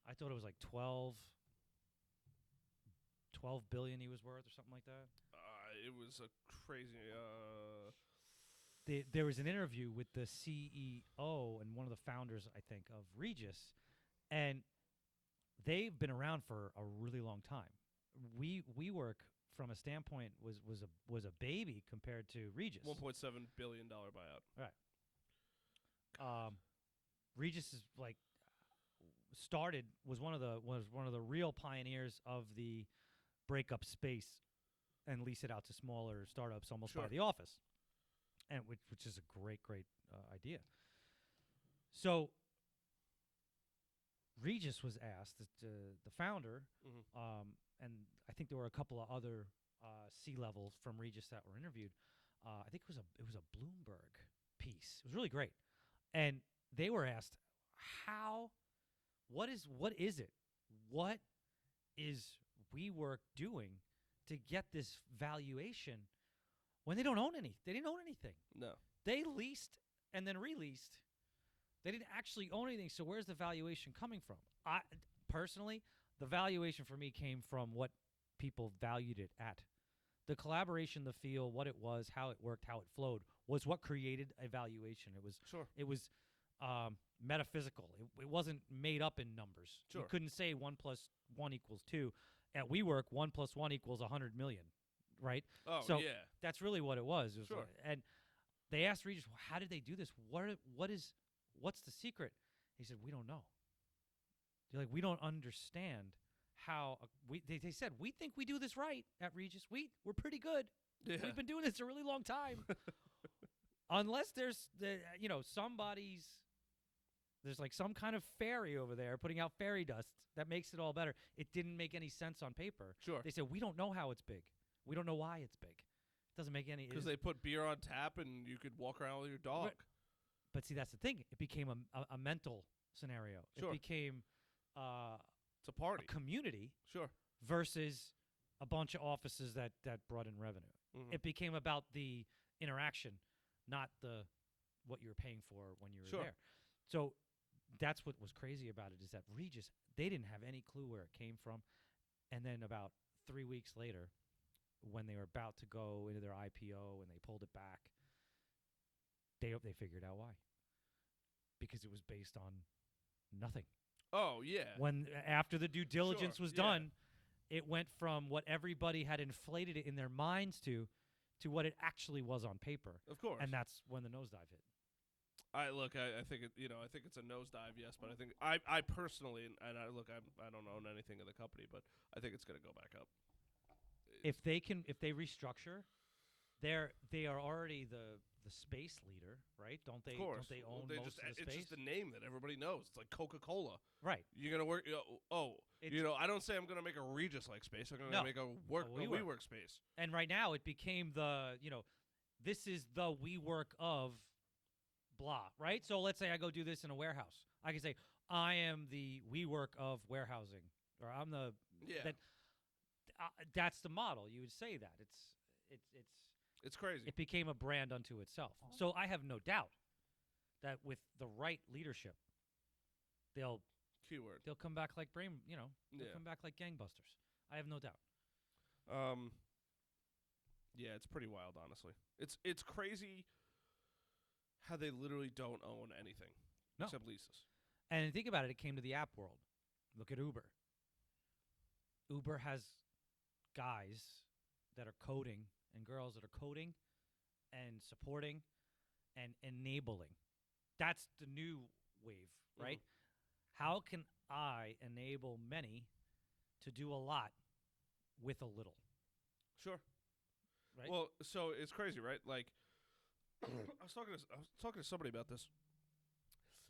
I thought it was like 12 $12 billion he was worth or something like that. It was a crazy. There was an interview with the CEO and one of the founders, I think, of Regis, and they've been around for a really long time. WeWork, from a standpoint, was a baby compared to Regis. $1.7 billion buyout. Right. Regis is like was one of the real pioneers of the break up space and lease it out to smaller startups, almost by the office, and which is a great idea. So Regis was asked, the founder, and I think there were a couple of other C-levels from Regis that were interviewed. I think it was a Bloomberg piece. It was really great, and they were asked, what is it? What is WeWork doing to get this valuation when they don't own any? They didn't own anything. No, they leased and then released. They didn't actually own anything. So where's the valuation coming from? I personally, the valuation for me came from what people valued it at. The collaboration, the feel, what it was, how it worked, how it flowed, was what created a valuation. It was metaphysical. It wasn't made up in numbers. You couldn't say 1 + 1 = 2. At WeWork, 1 + 1 = 100 million, right? Oh, so yeah. That's really what it was. Sure. And they asked Regis, well, how did they do this? What's the secret? He said, we don't know. They're like, we don't understand how they said, we think we do this right at Regis. We're pretty good. Yeah. We've been doing this a really long time. Unless there's there's like some kind of fairy over there putting out fairy dust that makes it all better. It didn't make any sense on paper. Sure. They said, we don't know how it's big. We don't know why it's big. It doesn't make any... Because they put beer on tap and you could walk around with your dog. But see, that's the thing. It became a mental scenario. Sure. It became it's a party. A community. Sure. Versus a bunch of offices that brought in revenue. Mm-hmm. It became about the interaction, not what you were paying for when you were there. So that's what was crazy about it, is that Regis, they didn't have any clue where it came from. And then about 3 weeks later, when they were about to go into their IPO and they pulled it back, they figured out why. Because it was based on nothing. Oh, yeah. When after the due diligence was done, it went from what everybody had inflated it in their minds to what it actually was on paper. Of course. And that's when the nosedive hit. I think I think it's a nosedive, yes, but I think I personally, and I don't own anything of the company, but I think it's going to go back up. If they restructure, they are already the space leader, right? Don't they? Of course. Don't they own most of the space? It's just the name that everybody knows. It's like Coca-Cola. Right. You're gonna work. I don't say I'm gonna make a Regis-like space. I'm gonna make a WeWork space. And right now, it became this is the WeWork of blah, right? So let's say I go do this in a warehouse. I can say I am the WeWork of warehousing, or I'm the that's the model. You would say that it's crazy. It became a brand unto itself. So I have no doubt that with the right leadership, they'll come back like come back like gangbusters. I have no doubt. Yeah, it's pretty wild, honestly. It's crazy how they literally don't own anything except leases. And think about it. It came to the app world. Look at Uber. Uber has guys that are coding and girls that are coding and supporting and enabling. That's the new wave, right? Mm-hmm. How can I enable many to do a lot with a little? Sure. Right? Well, so it's crazy, right? Like, I was talking to somebody about this,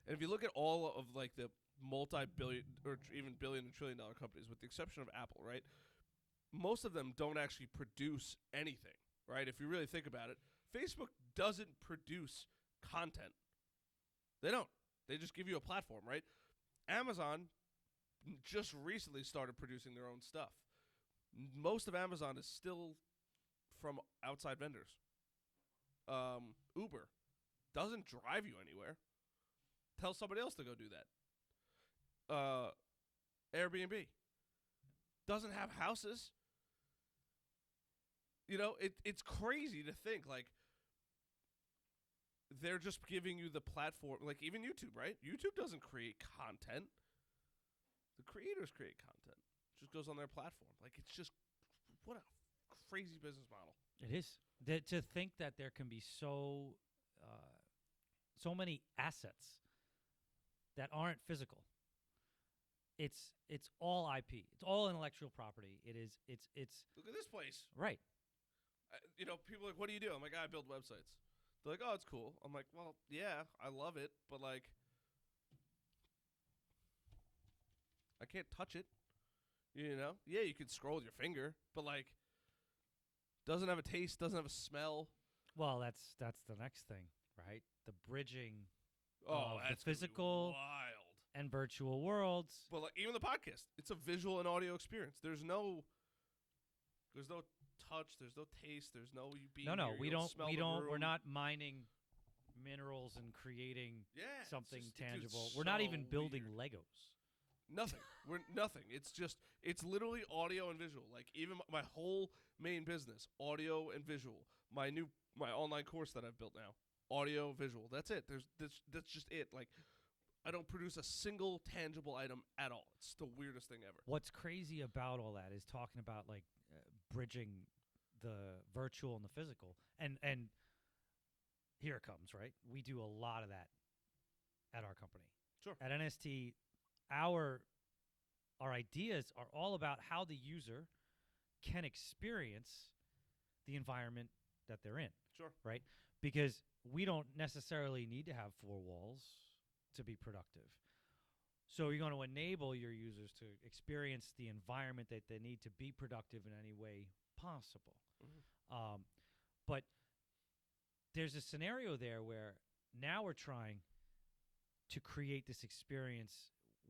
and if you look at all of like the multi-billion or even billion and trillion-dollar companies, with the exception of Apple, right? Most of them don't actually produce anything, right? If you really think about it, Facebook doesn't produce content. They don't. They just give you a platform, right? Amazon just recently started producing their own stuff. Most of Amazon is still from outside vendors. Uber doesn't drive you anywhere. Tell somebody else to go do that. Airbnb doesn't have houses. it's crazy to think like they're just giving you the platform. Like even YouTube, right? YouTube doesn't create content. The creators create content. It just goes on their platform. Like it's just what a crazy business model. It is. To think that there can be so many assets that aren't physical. It's all IP. It's all intellectual property. It's Look at this place. right. People are like, what do you do? I'm like, I build websites. They're like, oh, it's cool. I'm like, well, yeah, I love it, but like, I can't touch it. Yeah, you can scroll with your finger, but like, doesn't have a taste, doesn't have a smell. Well, that's the next thing, right? The bridging Oh, of that's the physical wild. and virtual worlds. But like, even the podcast, it's a visual and audio experience. There's no touch. There's no taste. There's no you being No, here, we you don't. smell We the don't. room. We're not mining minerals and creating something dude, tangible. We're not even building weird. Legos. Nothing. We're nothing. It's literally audio and visual. Like even my whole main business, audio and visual. My online course that I've built now, audio, visual. That's it. That's just it. Like I don't produce a single tangible item at all. It's the weirdest thing ever. What's crazy about all that is talking about like bridging the virtual and the physical, and here it comes. Right, we do a lot of that at our company. Sure. At NST, our ideas are all about how the user can experience the environment that they're in. Sure. Right? Because we don't necessarily need to have four walls to be productive. So you're going to enable your users to experience the environment that they need to be productive in any way possible. Mm-hmm. But there's a scenario there where now we're trying to create this experience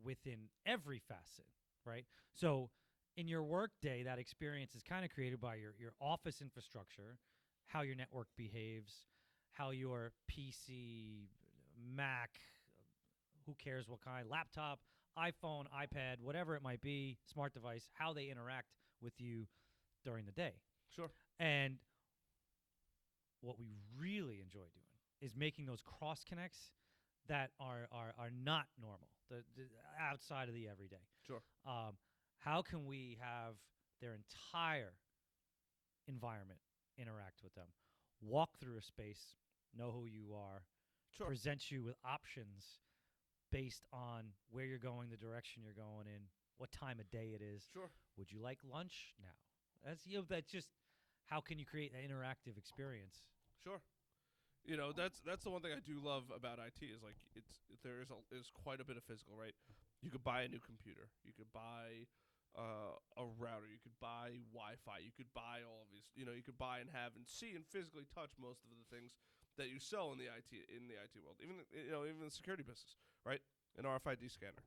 within every facet, right? So in your work day, that experience is kind of created by your office infrastructure, how your network behaves, how your PC, Mac, who cares what kind, laptop, iPhone, iPad, whatever it might be, smart device, how they interact with you during the day. Sure. And what we really enjoy doing is making those cross connects that are not normal, the outside of the everyday. Sure. How can we have their entire environment interact with them, walk through a space, know who you are, Sure. present you with options based on where you're going, the direction you're going in, what time of day it is. Sure. Would you like lunch now? That's just how can you create an interactive experience? Sure. That's the one thing I do love about IT is like there is quite a bit of physical, right? You could buy a new computer, you could buy a router, you could buy Wi-Fi, you could buy all of these, you could buy and have and see and physically touch most of the things that you sell in the IT world, even the security business, right? An RFID scanner,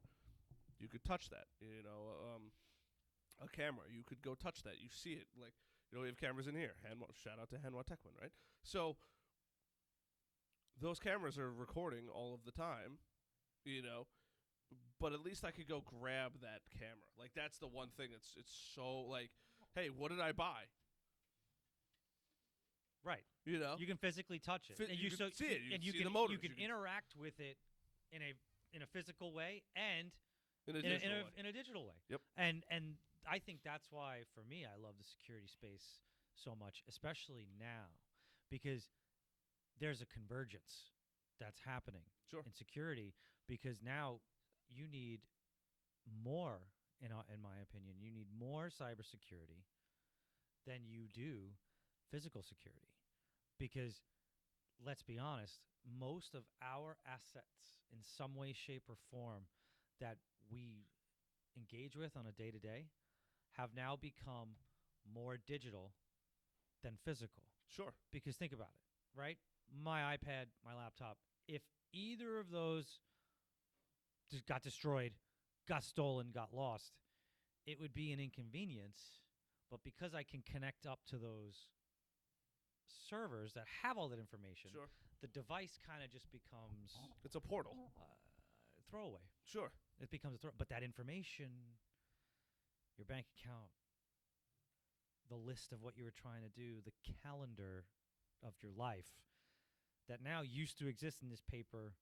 you could touch that. A camera, you could go touch that. You see it, like we have cameras in here. Shout out to Hanwha Techman, right? So those cameras are recording all of the time, but at least I could go grab that camera. Like that's the one thing. It's so like, hey, what did I buy? Right. You can physically touch it. And you can see it. You and can you see can the motors. you can interact with it in a physical way and in a digital way. Yep. And I think that's why for me I love the security space so much, especially now, because there's a convergence that's happening in security, because now you need more, in my opinion, you need more cybersecurity than you do physical security. Because let's be honest, most of our assets in some way, shape, or form that we engage with on a day-to-day have now become more digital than physical. Sure. Because think about it, right? My iPad, my laptop, if either of those just got destroyed, got stolen, got lost, it would be an inconvenience. But because I can connect up to those servers that have all that information, the device kind of just becomes... It's a portal. Throwaway. Sure. It becomes a but that information, your bank account, the list of what you were trying to do, the calendar of your life that now used to exist in this paper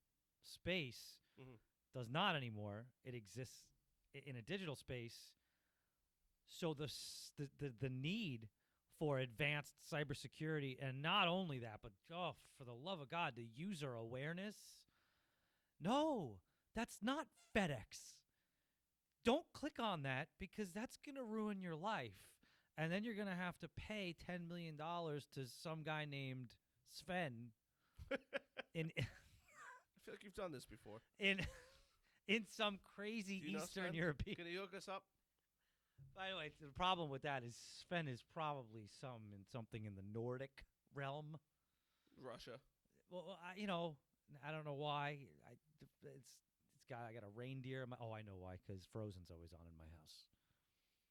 space does not anymore. It exists in a digital space. So the need for advanced cybersecurity, and not only that, but for the love of God, the user awareness. No, that's not FedEx. Don't click on that because that's going to ruin your life. And then you're going to have to pay $10 million to some guy named Sven. I feel like you've done this before. In some crazy Eastern European. Can you hook us up? By the way, the problem with that is Sven is probably something in the Nordic realm. Russia. Well, I don't know why. I got a reindeer. I know why, because Frozen's always on in my house.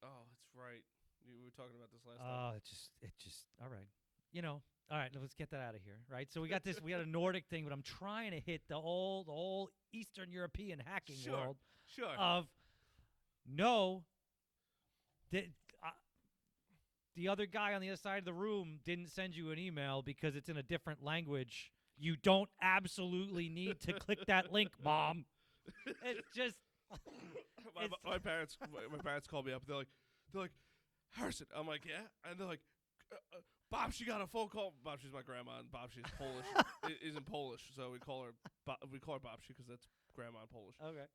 Oh, that's right. We were talking about this last time. Oh, it just all right. All right, let's get that out of here, right? So we got this. We got a Nordic thing, but I'm trying to hit the whole Eastern European hacking world. Sure. Of no, the other guy on the other side of the room didn't send you an email because it's in a different language. You don't absolutely need to click that link, Mom. It's just my parents called me up. They're like, Harrison. I'm like, yeah, and they're like, Bob, she got a phone call. Bob, she's my grandma, and Bob, she's Polish. Isn't Polish, so we call her Bob, because that's grandma in Polish. Okay.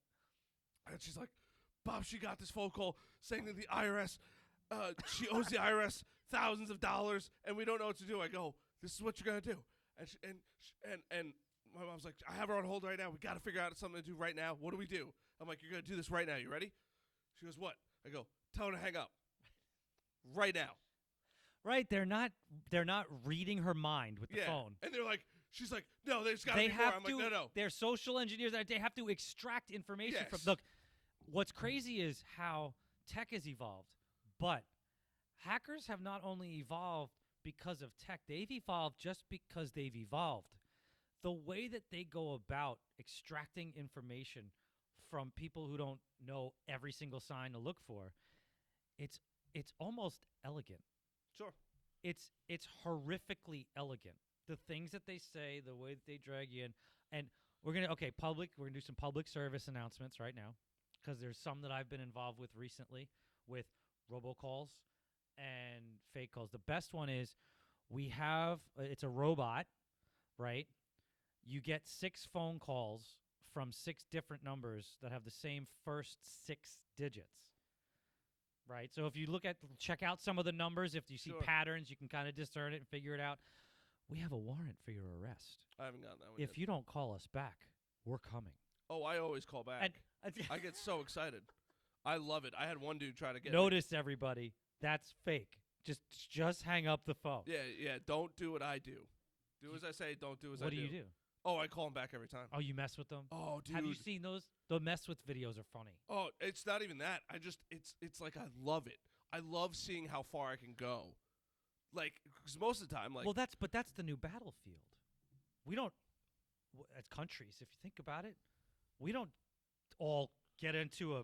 And she's like, Bob, she got this phone call saying that the IRS, she owes the IRS thousands of dollars, and we don't know what to do. I go, this is what you're gonna do. And my mom's like, I have her on hold right now. We got to figure out something to do right now. What do we do? I'm like, you're going to do this right now. You ready? She goes, what? I go, tell her to hang up. Right now. Right. They're not reading her mind with the phone. And they're like, she's like, no, there's got to be more. I'm like, no. They're social engineers. They have to extract information from. Look, what's crazy is how tech has evolved. But hackers have not only evolved because of tech, they've evolved just because they've evolved. The way that they go about extracting information from people who don't know every single sign to look for, it's almost elegant. Sure. It's horrifically elegant. The things that they say, the way that they drag you in. And we're going to do some public service announcements right now, because there's some that I've been involved with recently with robocalls and fake calls. The best one is it's a robot, right? You get 6 phone calls from 6 different numbers that have the same first 6 digits, right? So if you check out some of the numbers, if you see patterns, you can kind of discern it and figure it out. We have a warrant for your arrest. I haven't gotten that one yet. If you don't call us back, we're coming. Oh, I always call back. I get so excited. I love it. I had one dude try to get Notice, everybody, that's fake. Just hang up the phone. Yeah. Don't do what I do. Do as I say. Don't do as I do. What do you do? Oh, I call them back every time. Oh, you mess with them? Oh, dude. Have you seen those? The mess with videos are funny. Oh, it's not even that. It's like I love it. I love seeing how far I can go. Like, because most of the time, like... Well, that's the new battlefield. We don't... As countries, if you think about it, we don't all get into a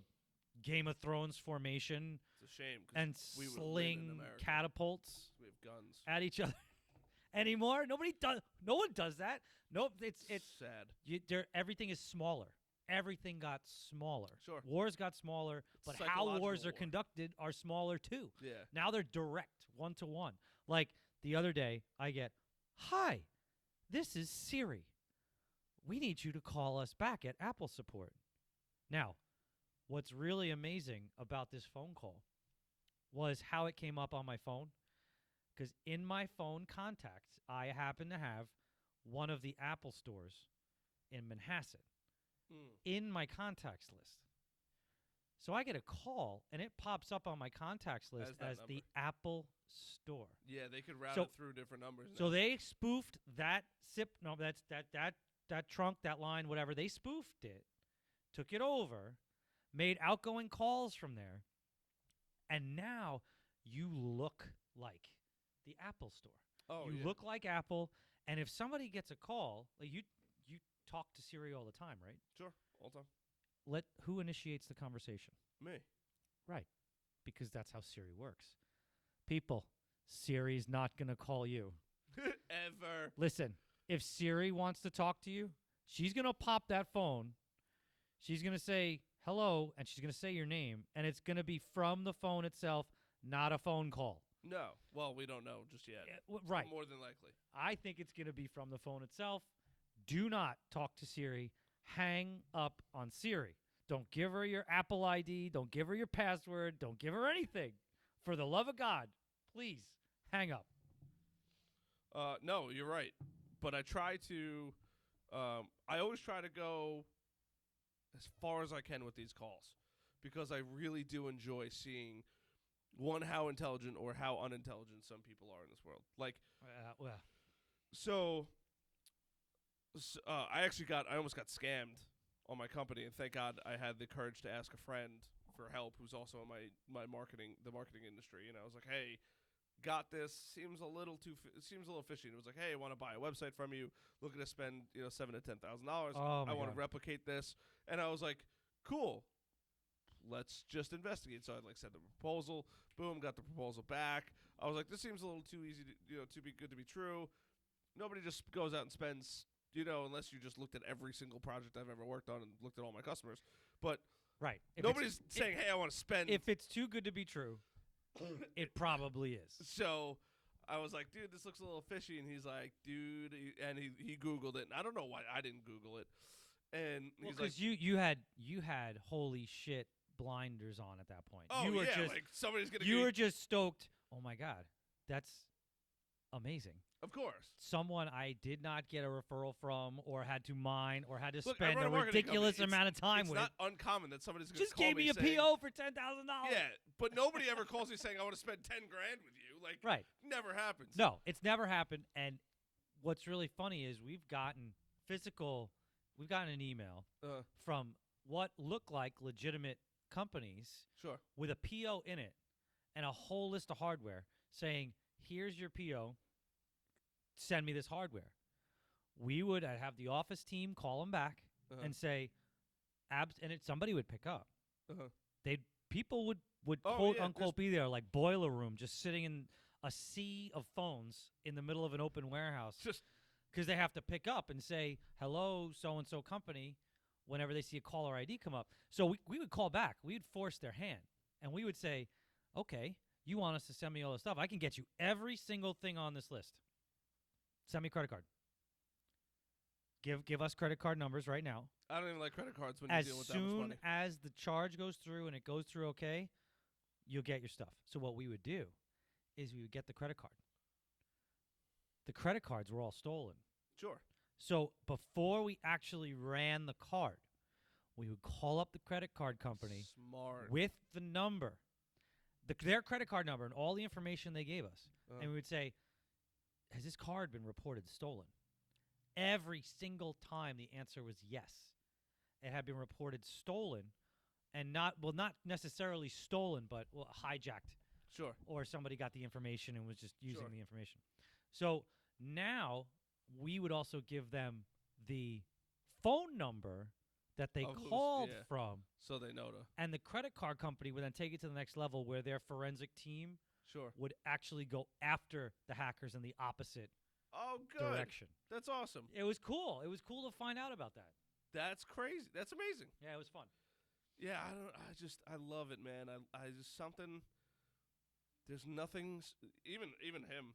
Game of Thrones formation. It's a shame. And sling catapults. We have guns. At each other. Anymore? Nobody does. No one does that. Nope. It's sad. Everything is smaller. Everything got smaller. Sure. Wars got smaller, but how wars are conducted are smaller too. Yeah. Now they're direct, 1-to-1. Like the other day, I get, "Hi, this is Siri. We need you to call us back at Apple support." Now, what's really amazing about this phone call was how it came up on my phone. Because in my phone contacts, I happen to have one of the Apple stores in Manhasset in my contacts list. So I get a call, and it pops up on my contacts list as the Apple store. Yeah, they could route it through different numbers. So they spoofed that SIP number, that trunk, that line, whatever. They spoofed it, took it over, made outgoing calls from there, and now you look like the Apple store. Oh, you look like Apple, and if somebody gets a call, like you talk to Siri all the time, right? Sure, all the time. Who initiates the conversation? Me. Right, because that's how Siri works. People, Siri's not going to call you. Ever. Listen, if Siri wants to talk to you, she's going to pop that phone. She's going to say hello, and she's going to say your name, and it's going to be from the phone itself, not a phone call. No. Well, we don't know just yet. Right. More than likely. I think it's going to be from the phone itself. Do not talk to Siri. Hang up on Siri. Don't give her your Apple ID. Don't give her your password. Don't give her anything. For the love of God, please hang up. No, you're right. But I try to I always try to go as far as I can with these calls because I really do enjoy seeing one, how intelligent or how unintelligent some people are in this world. Like, so I almost got scammed on my company, and thank God I had the courage to ask a friend for help who's also in the marketing industry. And I was like, hey, got this. Seems a little fishy. And it was like, hey, I want to buy a website from you. Looking to spend $7,000 to $10,000. I want to replicate this. And I was like, cool. Let's just investigate. So I sent the proposal. Boom, got the proposal back. I was like, this seems a little too easy to be good to be true. Nobody just goes out and spends, unless you just looked at every single project I've ever worked on and looked at all my customers. But right, nobody's saying, hey, I want to spend. If it's too good to be true, it probably is. So I was like, dude, this looks a little fishy. And he's like, dude, and he Googled it. And I don't know why I didn't Google it. And he's like, because you had holy shit blinders on at that point. Oh, you were just, somebody's going to You were just stoked. Oh, my God. That's amazing. Of course. Someone I did not get a referral from or had to mine or had to spend a ridiculous amount of time with. It's not uncommon that somebody's going to just gave me a PO for $10,000. Yeah, but nobody ever calls me saying, I want to spend $10,000 with you. Right. Never happens. No, it's never happened. And what's really funny is we've gotten an email from what look like legitimate companies with a PO in it and a whole list of hardware saying, here's your PO, send me this hardware. We would have the office team call them back and say, somebody would pick up. People would quote unquote be there like boiler room, just sitting in a sea of phones in the middle of an open warehouse. Because they have to pick up and say, hello, so-and-so company, whenever they see a caller ID come up. So we would call back. We would force their hand. And we would say, okay, you want us to send me all this stuff. I can get you every single thing on this list. Send me a credit card. Give us credit card numbers right now. I don't even like credit cards when you deal with that much money. As soon as the charge goes through and it goes through okay, you'll get your stuff. So what we would do is we would get the credit card. The credit cards were all stolen. Sure. So before we actually ran the card, we would call up the credit card company with the number, their credit card number and all the information they gave us. And we would say, has this card been reported stolen? Every single time the answer was yes. It had been reported stolen and not necessarily stolen, but hijacked. Sure. Or somebody got the information and was just using the information. So now we would also give them the phone number that they called from. So they know to. And the credit card company would then take it to the next level where their forensic team would actually go after the hackers in the opposite direction. That's awesome. It was cool. It was cool to find out about that. That's crazy. That's amazing. Yeah, it was fun. Yeah, I love it, man. I just something. There's nothing, even him,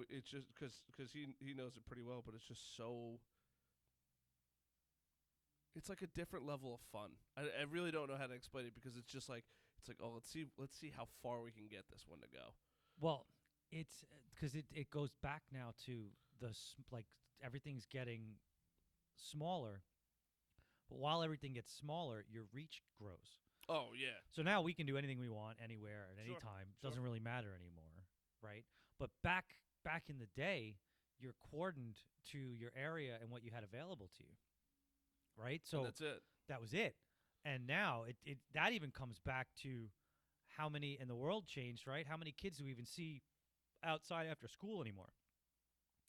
it's just because he knows it pretty well, but it's just so. It's like a different level of fun. I really don't know how to explain it because it's like oh let's see how far we can get this one to go. Well, it's because it goes back now to everything's getting smaller, but while everything gets smaller, your reach grows. Oh, yeah. So now we can do anything we want anywhere at any time. Doesn't really matter anymore, right? But back in the day, you're cordoned to your area and what you had available to you, right? So and that's it. That was it. And now it that even comes back to how many in the world changed, right? How many kids do we even see outside after school anymore?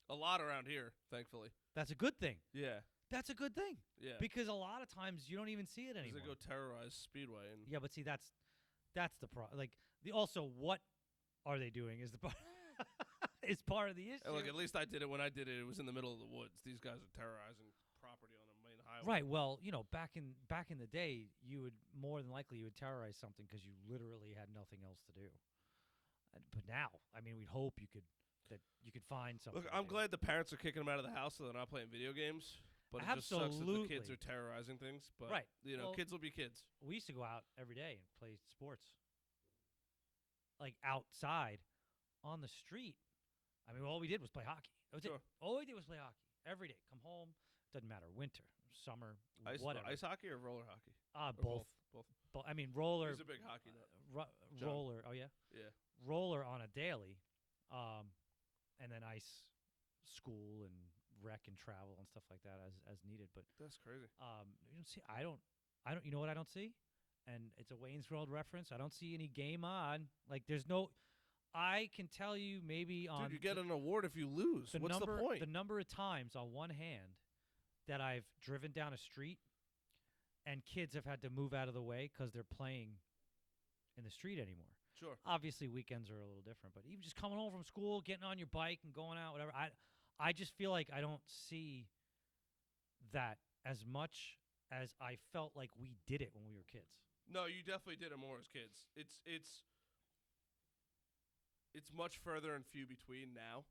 A lot around here, thankfully. That's a good thing. Yeah. That's a good thing. Yeah. Because a lot of times you don't even see it anymore. They go terrorize Speedway. Yeah, but see, that's the problem. Also, what are they doing is the part is part of the issue. And look, at least I did it when I did it. It was in the middle of the woods. These guys are terrorizing property on a main highway. Right. Well, back in the day, you would more than likely you would terrorize something because you literally had nothing else to do. But now, I mean, we'd hope you could find something. Look, I'm glad the parents are kicking them out of the house so they're not playing video games. But it just sucks that the kids are terrorizing things. But, right. Well, kids will be kids. We used to go out every day and play sports. Like outside on the street. I mean, all we did was play hockey. That was it. All we did was play hockey every day. Come home. Doesn't matter. Winter, summer, whatever. Ice hockey or roller hockey? Both. I mean, roller. He's a big hockey nut. Roller. Oh, yeah? Yeah. Roller on a daily. And then ice, school, and rec and travel and stuff like that as needed. But that's crazy. You don't see. I don't. You know what I don't see? And it's a Wayne's World reference. I don't see any game on. Like there's no. I can tell you maybe on. Dude, you get an award if you lose. What's the point? The number of times on one hand that I've driven down a street and kids have had to move out of the way because they're playing in the street anymore. Sure. Obviously, weekends are a little different, but even just coming home from school, getting on your bike and going out, whatever. I just feel like I don't see that as much as I felt like we did it when we were kids. No, you definitely did it more as kids. It's much further and few between now,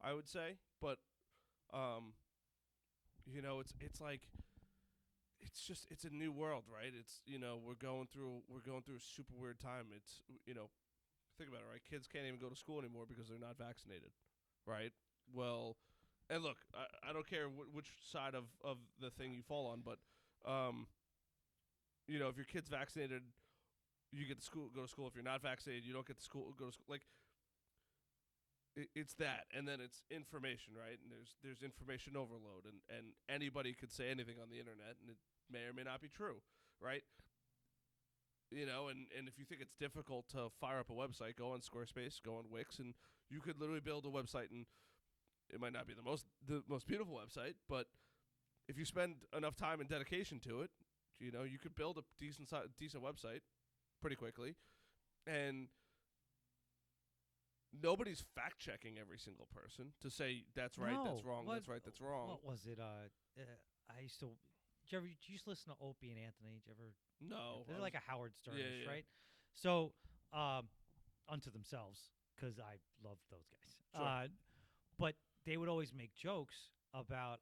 I would say. But, it's like it's a new world, right? It's we're going through a super weird time. It's think about it, right? Kids can't even go to school anymore because they're not vaccinated, right? Well, and look, I don't care which side of the thing you fall on, but if your kid's vaccinated, you get to go to school. If you're not vaccinated, you don't get to go to school. Like it's that, and then it's information, right? And there's information overload, and anybody could say anything on the internet, and it may or may not be true, right? And if you think it's difficult to fire up a website, go on Squarespace, go on Wix, and you could literally build a website, and it might not be the most beautiful website, but if you spend enough time and dedication to it, you could build a decent website pretty quickly, and nobody's fact checking every single person to say that's right, that's wrong, that's right, that's wrong. What was it? I used to. Did you used to listen to Opie and Anthony? Did you ever? No. They're like a Howard Stern-ish, yeah. right? So, unto themselves, because I love those guys. Sure. But they would always make jokes about,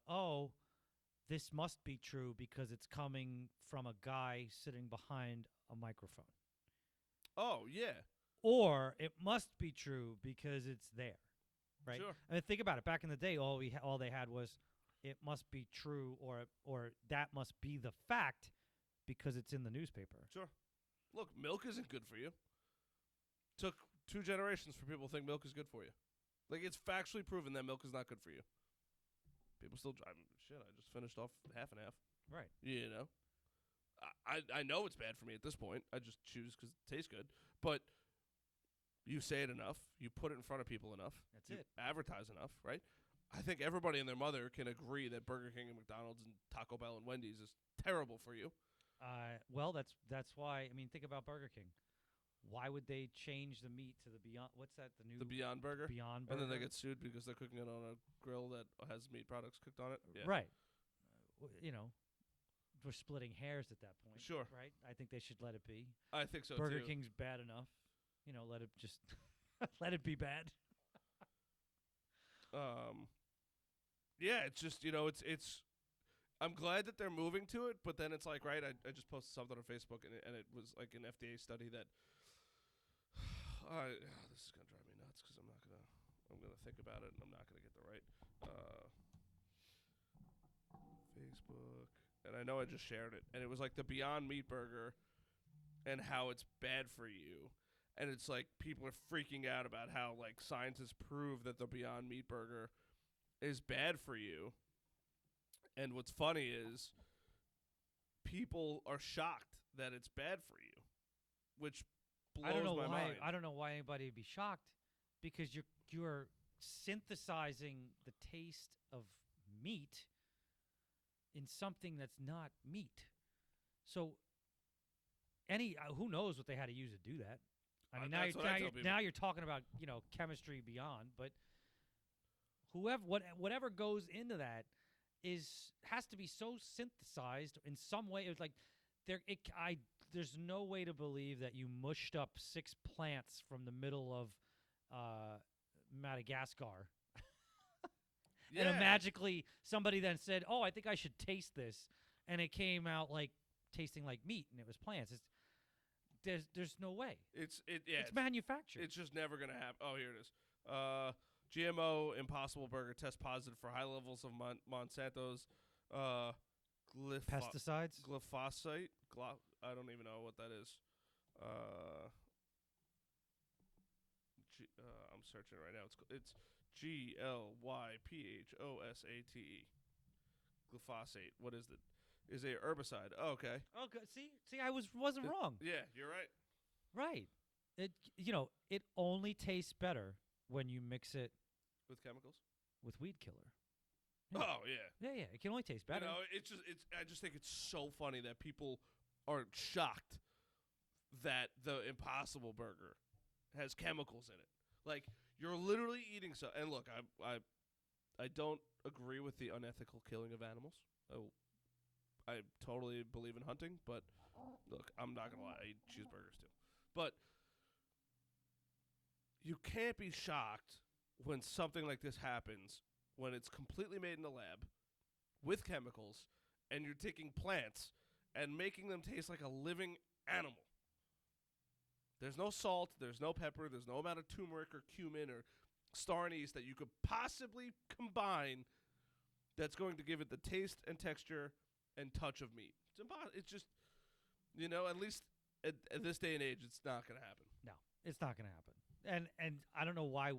this must be true because it's coming from a guy sitting behind a microphone. Oh, yeah. Or it must be true because it's there, right? Sure. I mean, think about it. Back in the day, all they had was it must be true or that must be the fact because it's in the newspaper. Sure. Look, milk isn't good for you. Took 2 generations for people to think milk is good for you. Like, it's factually proven that milk is not good for you. People still drive. Shit, I just finished off half and half. Right. I know it's bad for me at this point. I just choose because it tastes good. But you say it enough. You put it in front of people enough. That's you it. Advertise enough, right? I think everybody and their mother can agree that Burger King and McDonald's and Taco Bell and Wendy's is terrible for you. Well, that's why. I mean, think about Burger King. Why would they change the meat to the Beyond? What's that? The Beyond Burger. Beyond Burger. And then they get sued because they're cooking it on a grill that has meat products cooked on it. Yeah. Right. We're splitting hairs at that point. Sure. Right. I think they should let it be. I think so Burger too. King's bad enough. Let it just let it be bad. Yeah, it's just it's. I'm glad that they're moving to it, but then it's like, right, I just posted something on Facebook, and it was like an FDA study that this is going to drive me nuts because I'm going to think about it, and I'm not going to get the right Facebook. And I know I just shared it, and it was like the Beyond Meat Burger and how it's bad for you. And it's like people are freaking out about how like scientists prove that the Beyond Meat Burger is bad for you. And what's funny is people are shocked that it's bad for you, which blows my mind. I don't know why anybody would be shocked because you're synthesizing the taste of meat in something that's not meat. So who knows what they had to use to do that? I mean, That's what I tell people. now you're talking about chemistry beyond, but whatever goes into that has to be so synthesized in some way. It's like there's no way to believe that you mushed up 6 plants from the middle of Madagascar. Yeah. And magically somebody then said, "Oh, I think I should taste this," and it came out like tasting like meat, and it was plants. There's no way. It's manufactured. It's just never gonna happen. Oh, here it is. GMO Impossible Burger test positive for high levels of Monsanto's pesticides, glyphosate. I don't even know what that is. I'm searching right now. It's GLYPHOSATE. Glyphosate. What is it? Is a herbicide. Oh, okay. Oh, good. See, I wasn't wrong. Yeah, you're right. Right. It it only tastes better when you mix it with chemicals, with weed killer. Yeah. Oh yeah. Yeah. It can only taste better. I just think it's so funny that people are shocked that the Impossible Burger has chemicals in it. Like, you're literally eating and look, I don't agree with the unethical killing of animals. I totally believe in hunting, but look, I'm not gonna lie, I eat cheeseburgers too. But you can't be shocked when something like this happens, when it's completely made in the lab with chemicals, and you're taking plants and making them taste like a living animal. There's no salt, there's no pepper, there's no amount of turmeric or cumin or star anise that you could possibly combine that's going to give it the taste and texture and touch of meat. It's just, at least at this day and age, it's not going to happen. No, it's not going to happen. And I don't know why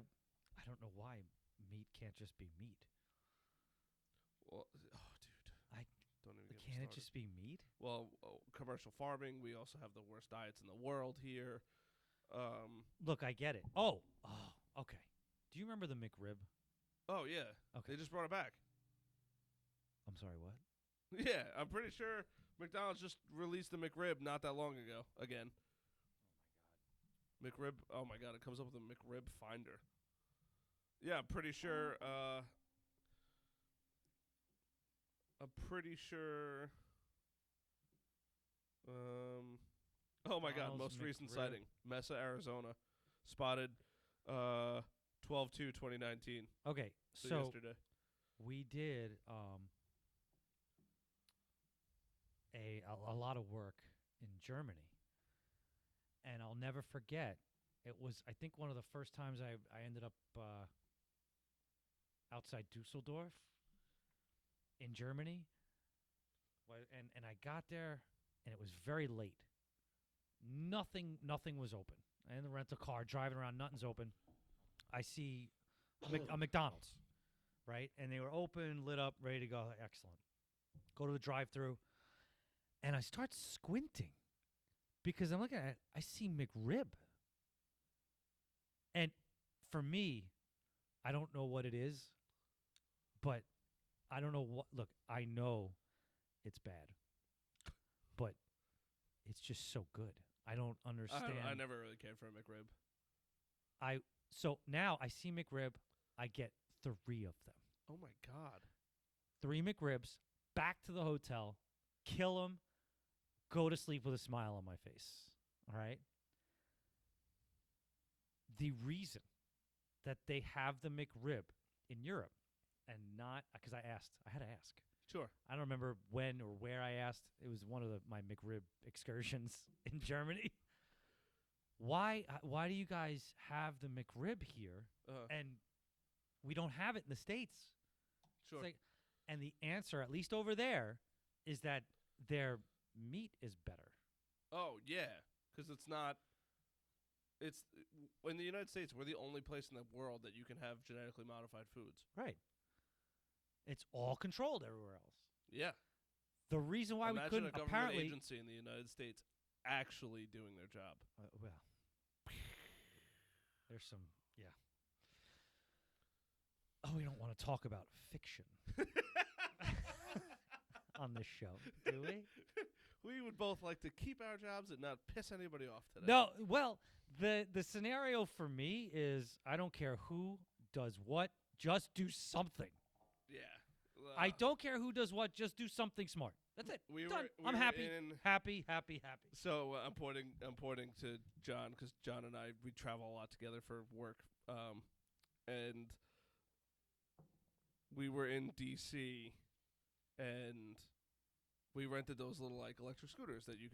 meat can't just be meat. Well, dude. Don't even get me Can't it started. just be meat? Well, commercial farming, we also have the worst diets in the world here. Look, I get it. Oh, okay. Do you remember the McRib? Oh, yeah. Okay. They just brought it back. I'm sorry, what? Yeah, I'm pretty sure McDonald's just released the McRib not that long ago again. McRib. Oh, my God. It comes up with a McRib finder. Yeah, I'm pretty sure. Oh my God! Most recent sighting, Mesa, Arizona, spotted 12/2/2019. Okay, so yesterday we did a lot of work in Germany, and I'll never forget. It was, I think, one of the first times I ended up outside Dusseldorf in Germany, and I got there, and it was very late. Nothing was open. I in the rental car driving around, nothing's open. I see a McDonald's, right? And they were open, lit up, ready to go. Excellent. Go to the drive-thru, and I start squinting because I'm looking at it. I see McRib, and for me, I don't know what it is, but I don't know what. Look, I know it's bad, but it's just so good. I don't understand. I never really cared for a McRib. So now I see McRib. I get 3 of them. Oh my God! 3 McRibs. Back to the hotel. Kill them. Go to sleep with a smile on my face. All right. The reason that they have the McRib in Europe and not because I had to ask. Sure. I don't remember when or where I asked. It was one of my McRib excursions in Germany. Why do you guys have the McRib here and we don't have it in the States? Sure. And the answer, at least over there, is that their meat is better. Oh, yeah, because it's not. It's in the United States, we're the only place in the world that you can have genetically modified foods. Right. It's all controlled everywhere else. Yeah. The reason why Imagine we couldn't a government apparently agency in the United States actually doing their job. Well, there's some, yeah. Oh, we don't want to talk about fiction on this show, do we? We would both like to keep our jobs and not piss anybody off today. No, well, The scenario for me is I don't care who does what, just do something. Yeah. I don't care who does what, just do something smart. That's it. Done. I'm happy. Happy. So I'm pointing to John because John and I we travel a lot together for work, and we were in DC, and we rented those little like electric scooters that you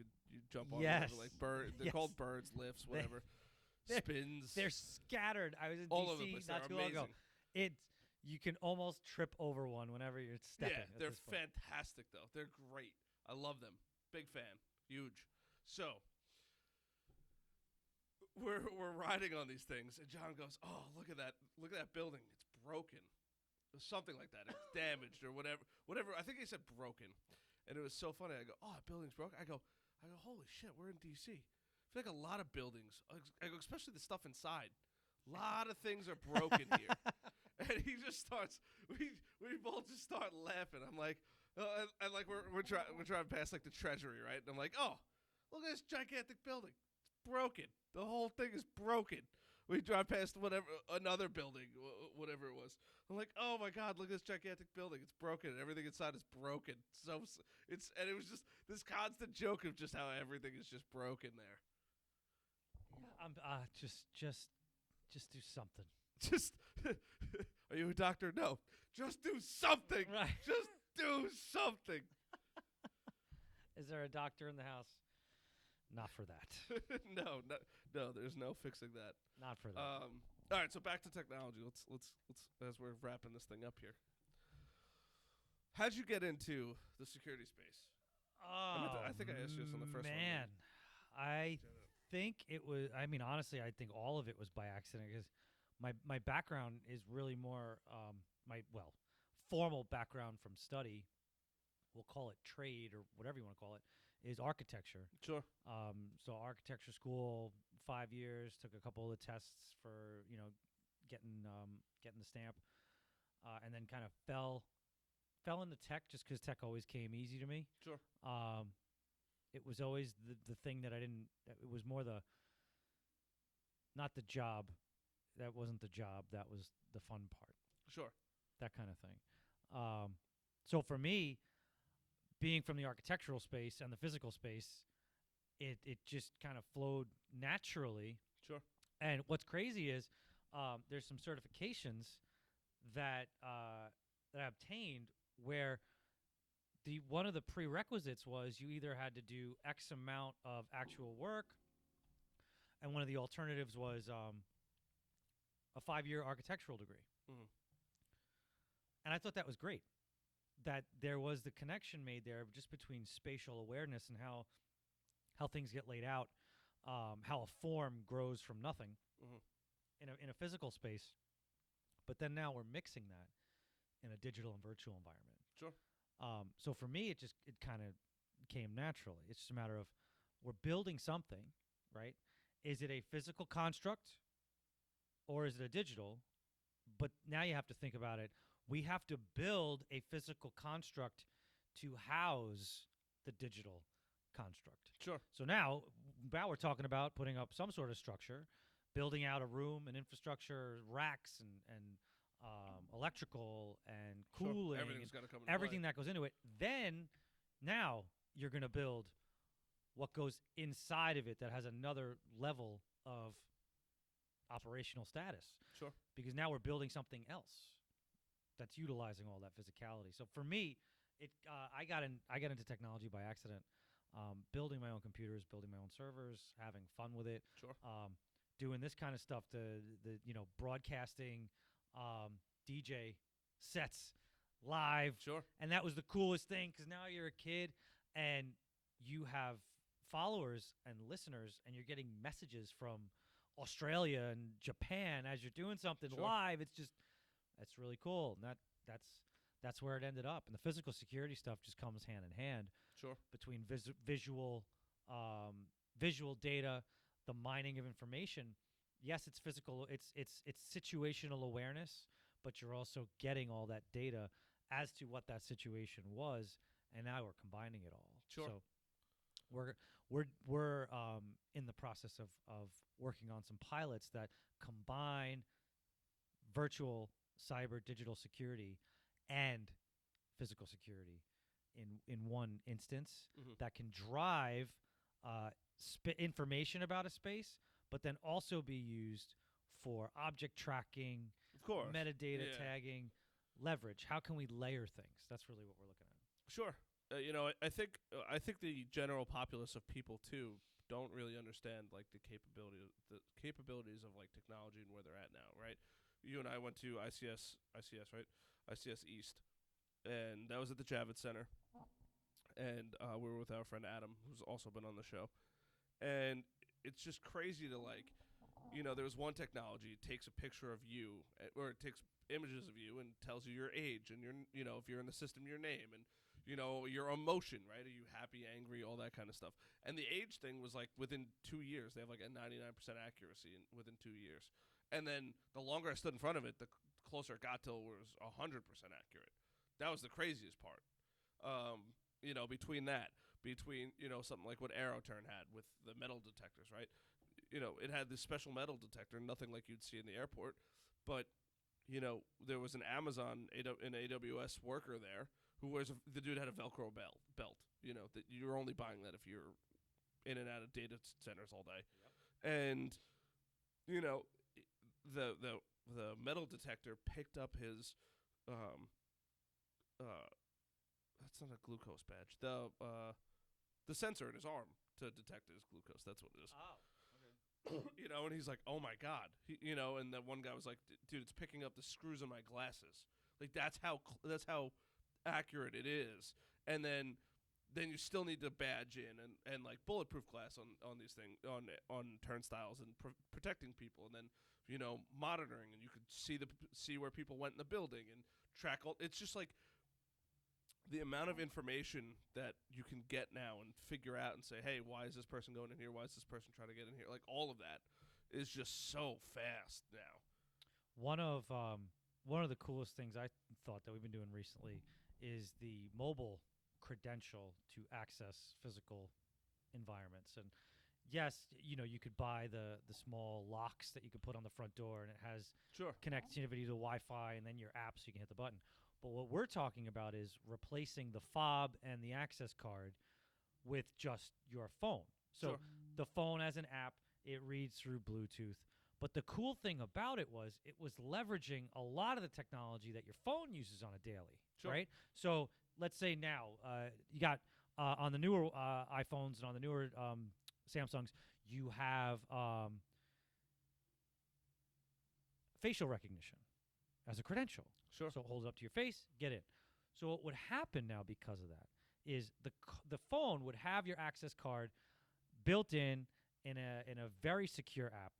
jump on. Yes. Whatever, like bird. They're called birds, lifts, whatever. Spins. They're scattered. I was in all over the DC place. not They're too long ago. amazing. You can almost trip over one whenever you're stepping. Yeah, at they're this point. fantastic though. They're great. I love them. Big fan. Huge. So we're riding on these things, and John goes, "Oh, look at that! Look at that building. It's broken, or something like that. It's damaged or whatever. Whatever. I think he said broken, and it was so funny. I go, "Oh, that building's broken." I go, "Holy shit! We're in DC. I feel like a lot of buildings, I go, especially the stuff inside. A lot of things are broken here." And he just starts. We both just start laughing. I'm like, and like we're driving past like the Treasury, right? And I'm like, oh, look at this gigantic building. It's broken. The whole thing is broken. We drive past another building, whatever it was. I'm like, oh my God, look at this gigantic building. It's broken. And everything inside is broken. So and it was just this constant joke of just how everything is just broken there. I'm just do something. Just, are you a doctor? No. Just do something. Right. Just do something. Is there a doctor in the house? Not for that. No. There's no fixing that. Not for that. All right. So back to technology. Let's as we're wrapping this thing up here. How'd you get into the security space? I think I asked you this on the first one. Man, I think it was. I mean, honestly, I think all of it was by accident because my background is really more formal background from study. We'll call it trade or whatever you want to call it. Is architecture. Sure. So architecture school, 5 years. Took a couple of the tests for getting the stamp, and then kind of fell into tech just because tech always came easy to me. Sure. It was always the thing that I didn't. It was more not the job. That wasn't the job. That was the fun part. Sure. That kind of thing. So for me, being from the architectural space and the physical space, it just kind of flowed naturally. Sure. And what's crazy is there's some certifications that I obtained where one of the prerequisites was you either had to do X amount of actual work, and one of the alternatives was a 5-year architectural degree. Mm-hmm. And I thought that was great, that there was the connection made there just between spatial awareness and how things get laid out, how a form grows from nothing in a physical space. But then now we're mixing that in a digital and virtual environment. Sure. So for me, it kind of came naturally. It's just a matter of we're building something, right? Is it a physical construct or is it a digital? But now you have to think about it. We have to build a physical construct to house the digital construct. Sure. So now we're talking about putting up some sort of structure, building out a room and infrastructure, racks and electrical and cooling, sure. Everything's got to come into everything play. that goes into it. Then now you're going to build what goes inside of it that has another level of operational status. Sure. Because now we're building something else that's utilizing all that physicality. So for me, I got into technology by accident, building my own computers, building my own servers, having fun with it. Sure. Doing this kind of stuff, the broadcasting, DJ sets live. Sure. And that was the coolest thing because now you're a kid and you have followers and listeners and you're getting messages from Australia and Japan as you're doing something live. That's really cool. And that's where it ended up. And the physical security stuff just comes hand in hand. Sure. Between visual data, the mining of information. Yes, it's physical. It's situational awareness, but you're also getting all that data as to what that situation was, and now we're combining it all. Sure. So we're in the process of working on some pilots that combine virtual cyber digital security and physical security in one instance that can drive information about a space, but then also be used for object tracking, Of course. metadata tagging, leverage. How can we layer things? That's really what we're looking at. Sure. I think the general populace of people too don't really understand like the capabilities of like technology and where they're at now, right? You and I went to ICS, right? ICS East, and that was at the Javits Center, and we were with our friend Adam, who's also been on the show, and it's just crazy to like, there was one technology. It takes a picture of you, or it takes images of you and tells you your age and if you're in the system, your name and your emotion, right? Are you happy, angry, all that kind of stuff. And the age thing was like within 2 years, they have like a 99% accuracy within 2 years. And then the longer I stood in front of it, the closer it got till it was 100% accurate. That was the craziest part. Between something like what AeroTurn had with the metal detectors, right? It had this special metal detector, nothing like you'd see in the airport, but there was an Amazon an AWS worker there who the dude had a Velcro belt. That you're only buying that if you're in and out of data centers all day, and the metal detector picked up his that's not a glucose badge, the sensor in his arm to detect his glucose. That's what it is. Oh. And he's like, "Oh my god," and that one guy was like, "Dude, it's picking up the screws in my glasses." Like that's how accurate it is. And then you still need to badge in and like bulletproof glass on these things on turnstiles and protecting people, and then monitoring, and you could see where people went in the building and track all. It's just like the amount of information that you can get now and figure out and say, hey, why is this person going in here? Why is this person trying to get in here? Like all of that is just so fast now. One of the coolest things I thought that we've been doing recently is the mobile credential to access physical environments. And yes, you could buy the small locks that you could put on the front door, and it has connectivity to Wi-Fi and then your app so you can hit the button. But what we're talking about is replacing the fob and the access card with just your phone. So the phone has an app, it reads through Bluetooth. But the cool thing about it was leveraging a lot of the technology that your phone uses on a daily, right? So let's say now you got on the newer iPhones and on the newer Samsungs, you have facial recognition as a credential. So it holds up to your face, get in. So what would happen now because of that is the phone would have your access card built in a very secure app,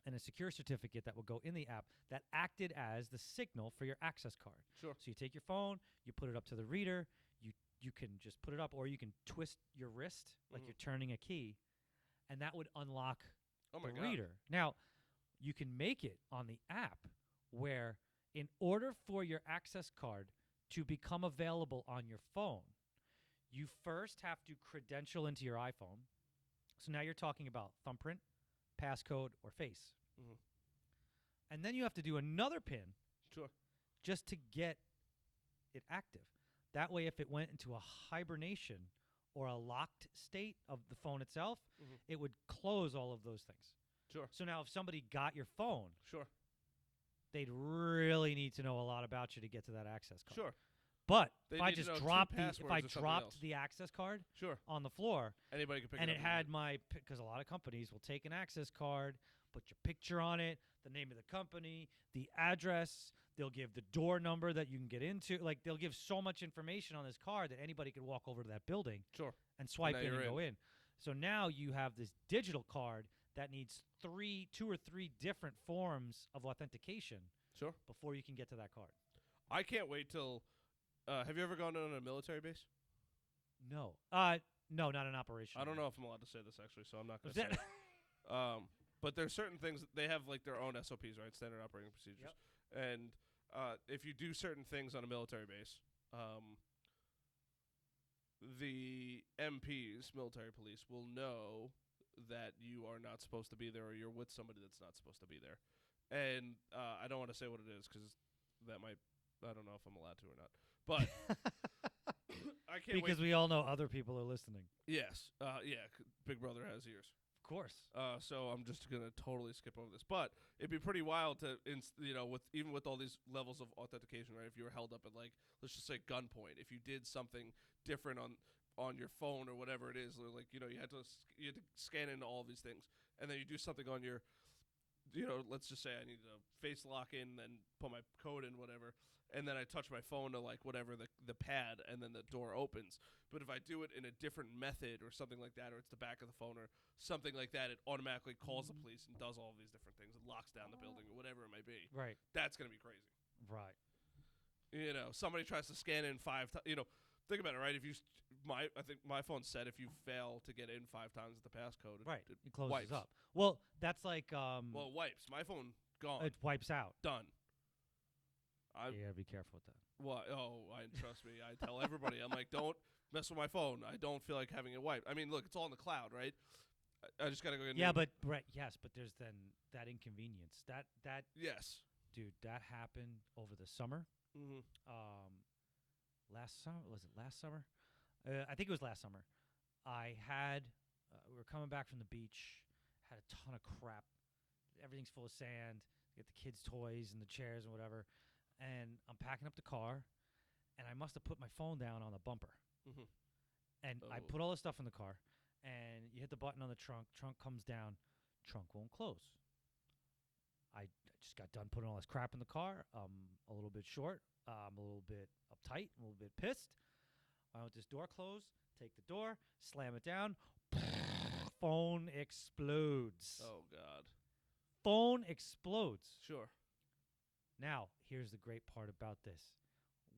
and a secure certificate that will go in the app that acted as the signal for your access card. So you take your phone, you put it up to the reader, you can just put it up, or you can twist your wrist like you're turning a key, and that would unlock the reader. Now, you can make it on the app where in order for your access card to become available on your phone, you first have to credential into your iPhone. So now you're talking about thumbprint, passcode, or face. And then you have to do another PIN just to get it active. That way, if it went into a hibernation or a locked state of the phone itself, it would close all of those things. So now if somebody got your phone, they'd really need to know a lot about you to get to that access card. But if I just dropped the access card on the floor, anybody can pick it up. And it had because a lot of companies will take an access card, put your picture on it, the name of the company, the address. They'll give the door number that you can get into. Like they'll give so much information on this card that anybody could walk over to that building and swipe in and go in. So now you have this digital card that needs 2 or 3 different forms of authentication before you can get to that card. I can't wait till... have you ever gone on a military base? No. No, not an operation. I don't know if I'm allowed to say this, actually, so I'm not going to say it. But there's certain things, they have like their own SOPs, right? Standard operating procedures. And if you do certain things on a military base, the MPs, military police, will know that you are not supposed to be there or you're with somebody that's not supposed to be there. And I don't want to say what it is because that might, I don't know if I'm allowed to or not. But I can't because wait. we all know other people are listening. Yes. Yeah. Big Brother has ears. Of course. So I'm just gonna totally skip over this, but it'd be pretty wild to, with even with all these levels of authentication, right? If you were held up at like, let's just say gunpoint, if you did something different on your phone or whatever it is, or like you had to scan into all these things, and then you do something on your, let's just say I need to face lock in, then put my code in, whatever, and then I touch my phone to like whatever the pad, and then the door opens. But if I do it in a different method or something like that, or it's the back of the phone or something like that, it automatically calls the police and does all of these different things and locks down the building or whatever it may be. Right. That's gonna be crazy. Right. Somebody tries to scan in 5 times. Think about it, right? I think my phone said if you fail to get in 5 times with the passcode, Right. it It closes wipes. up. Well, that's like Well, it wipes. My phone gone. it wipes out. Done. You gotta be careful with that. Well, trust me. I tell everybody. I'm like, don't mess with my phone. I don't feel like having it wiped. I mean, look, it's all in the cloud, right? I just gotta go get. Yeah, but yes, but there's then that inconvenience. That Yes. dude, that happened over the summer. Mm-hmm. Last summer, was it last summer? I think it was last summer. I had we were coming back from the beach, had a ton of crap. Everything's full of sand. Get the kids' toys and the chairs and whatever. And I'm packing up the car, and I must have put my phone down on the bumper. Mm-hmm. And I put all the stuff in the car, and you hit the button on the trunk. Trunk comes down. Trunk won't close. I just got done putting all this crap in the car. A little bit short. I'm a little bit uptight. A little bit pissed. I want this door closed. Take the door. Slam it down. Phone explodes. Oh God. Phone explodes. Sure. Now, here's the great part about this.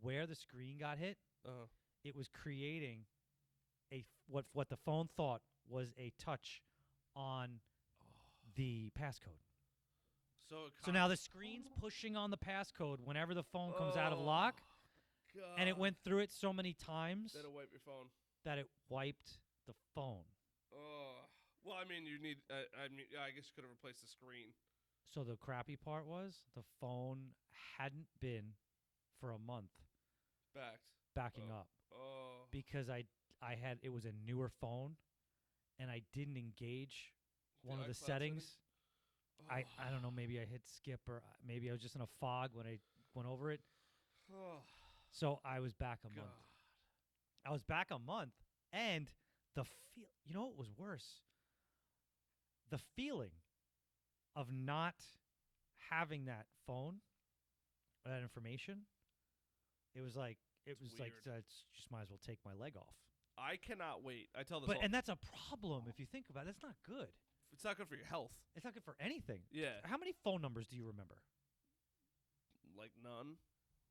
Where the screen got hit, it was creating what the phone thought was a touch on the passcode. So now the screen's pushing on the passcode whenever the phone comes out of lock, God. and it went through it so many times That'll wipe your phone. that it wiped the phone. Oh. Well, I mean, you need. I guess you could have replaced the screen. So the crappy part was the phone hadn't been for a month backing up because I had it was a newer phone, and I didn't engage one of the settings. I don't know, maybe I hit skip or maybe I was just in a fog when I went over it. So I was back a month. I was back a month, and you know what was worse? The feeling of not having that phone, that information. It was like it's just might as well take my leg off. I cannot wait. I tell this, and that's a problem if you think about it. That's not good. It's not good for your health. It's not good for anything. Yeah. How many phone numbers do you remember? Like none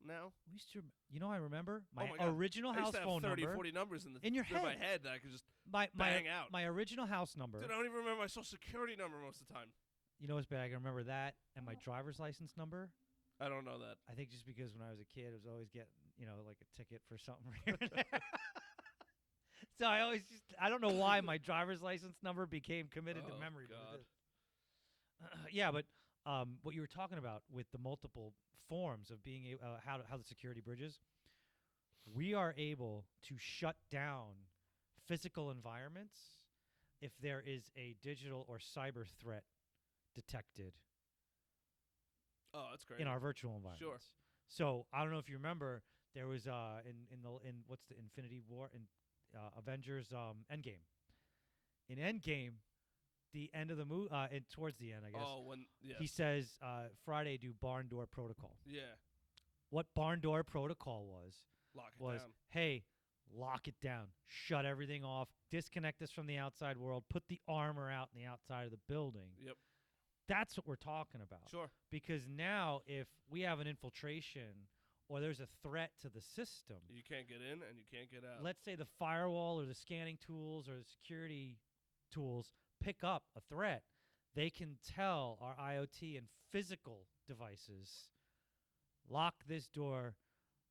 now. We used to, I remember my God. original I house used to have phone 30, number 40 numbers in your my head that I could just bang out. My original house number. Dude, I don't even remember my social security number most of the time. You know what's bad? I can remember that and my driver's license number. I don't know that. I think just because when I was a kid, I was always getting, like a ticket for something here and there. So I don't know why my driver's license number became committed to memory. God. Yeah, but what you were talking about with the multiple forms of being able, how the security bridges, we are able to shut down physical environments if there is a digital or cyber threat detected. Oh, that's great. In our virtual environments. Sure. So I don't know if you remember, there was in what's the Infinity War in Avengers Endgame. In Endgame, the end of the movie, towards the end, I guess. Oh, he says Friday do barn door protocol. Yeah. What barn door protocol was down. Hey, lock it down, shut everything off, disconnect us from the outside world, put the armor out in the outside of the building. Yep. That's what we're talking about. Sure. Because now if we have an infiltration or there's a threat to the system, you can't get in and you can't get out. Let's say the firewall or the scanning tools or the security tools pick up a threat. They can tell our IoT and physical devices, lock this door,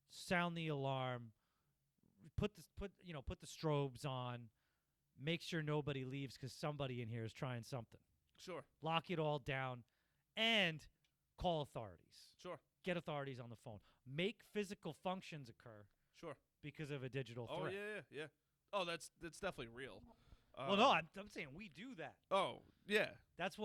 sound the alarm, put the strobes on, make sure nobody leaves because somebody in here is trying something. Sure. Lock it all down, and call authorities. Sure. Get authorities on the phone. Make physical functions occur. Sure. Because of a digital Oh threat. yeah. Oh, that's definitely real. Well, no, I'm saying we do that. Oh yeah. That's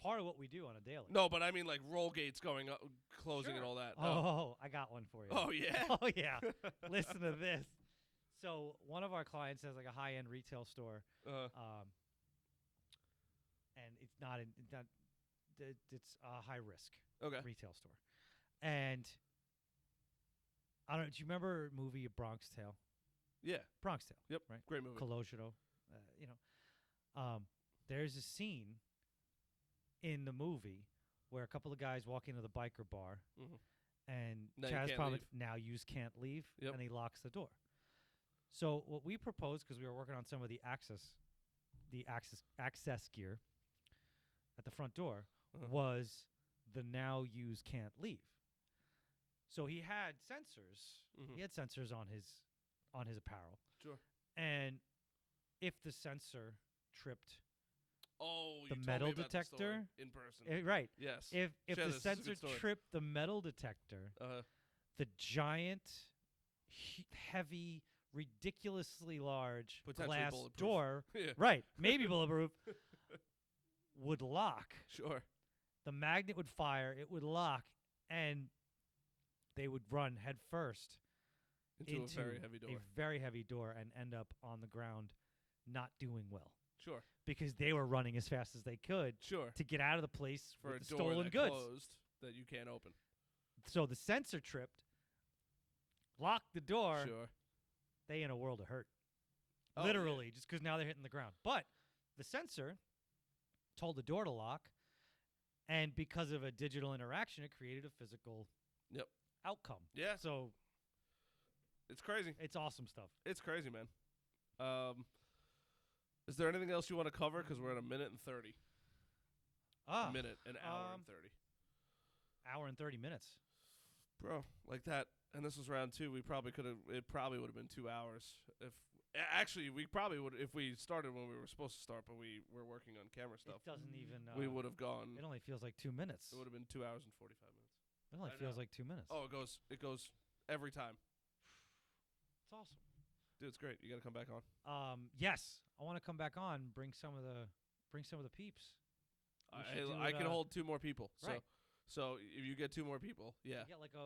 part of what we do on a daily. No, but I mean like roll gates going up, closing, Sure. and all that. Oh, I got one for you. Oh yeah. Oh yeah. Listen to this. So one of our clients has like a high-end retail store, and it's a high risk retail store, and I don't know. Do you remember a movie Bronx Tale? Yeah. Bronx Tale. Yep. Right. Great movie. Colosio. There's a scene in the movie where a couple of guys walk into the biker bar, and Now Chaz probably leave. now you can't leave, Yep. and he locks the door. So what we proposed, because we were working on some of the access gear at the front door, was the now use can't leave. So he had sensors. He had sensors on his apparel. Sure. And if the sensor tripped you the told metal me about the story detector in person. right. Yes. If Share the this, it's a good sensor story. tripped the metal detector, the giant, heavy, ridiculously large Potentially glass bulletproof. door, Yeah. right, maybe bulletproof, would lock. Sure. The magnet would fire, it would lock, and they would run head first Into a very heavy door. a very heavy door and end up on the ground not doing well. Sure. Because they were running as fast as they could Sure. to get out of the place For with a the door stolen that goods. closed that you can't open. So the sensor tripped, locked the door. Sure. They in a world of hurt. Oh, Literally, just because now they're hitting the ground. But the sensor told the door to lock, and because of a digital interaction, it created a physical outcome. Yeah. So it's crazy. It's awesome stuff. It's crazy, man. Is there anything else you want to cover? Because we're at 1:30. A minute, an hour and 30. Hour and 30 minutes. Bro, like that. And this was round 2. We probably could have. It probably would have been 2 hours. Actually, we probably would if we started when we were supposed to start, but we were working on camera stuff. It doesn't even. We would have gone. It only feels like 2 minutes. It would have been 2 hours and 45 minutes. It only feels like 2 minutes. Oh, it goes every time. It's awesome. Dude, it's great. You got to come back on. Yes, I want to come back on. Bring some of the peeps. I can hold 2 more people. Right. So if you get 2 more people, yeah.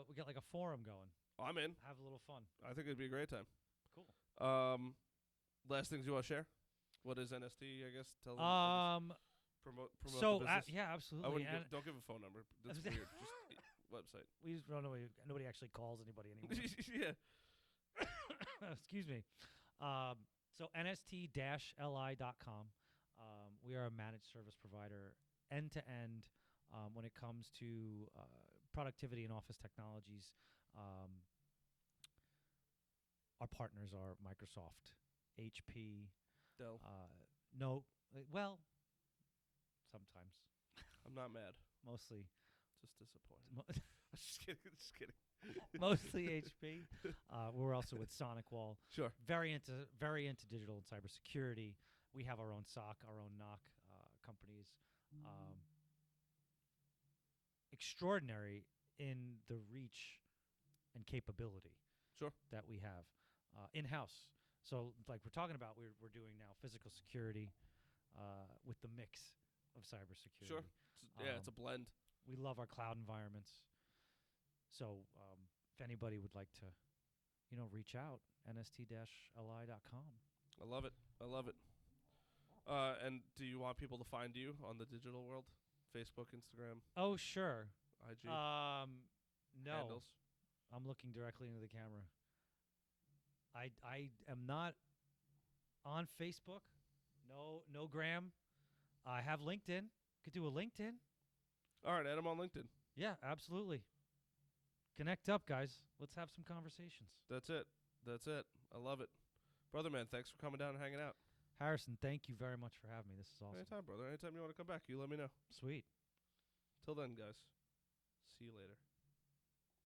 We get like a forum going. Oh, I'm in. Have a little fun. I think it'd be a great time. Cool. Last things you want to share? What is NST? I guess tell them. Promote So the business. Yeah, absolutely. Don't give a phone number. That's weird. Just website. We just don't know. Nobody actually calls anybody anymore. Yeah. Excuse me. So nst-li.com. We are a managed service provider, end to end, when it comes to productivity and office technologies. Our partners are Microsoft, HP, Dell. Sometimes. I'm not mad. Mostly. Just disappointed. Just kidding. Mostly HP. We're also with Sonic Wall. Sure. Very into digital and cybersecurity. We have our own SOC, our own NOC companies. Extraordinary in the reach and capability. Sure. That we have in-house. So, like we're talking about, we're doing now physical security with the mix of cybersecurity. Sure. It's a blend. We love our cloud environments. So if anybody would like to, reach out, nst-li.com. I love it. And do you want people to find you on the digital world? Facebook, Instagram, Oh, sure. IG, No. handles? I'm looking directly into the camera. I am not on Facebook. No Gram. I have LinkedIn. Could do a LinkedIn. All right, add them on LinkedIn. Yeah, absolutely. Connect up, guys. Let's have some conversations. That's it. I love it. Brother man, thanks for coming down and hanging out. Harrison, thank you very much for having me. This is awesome. Anytime, brother. Anytime you want to come back, you let me know. Sweet. Till then, guys. See you later.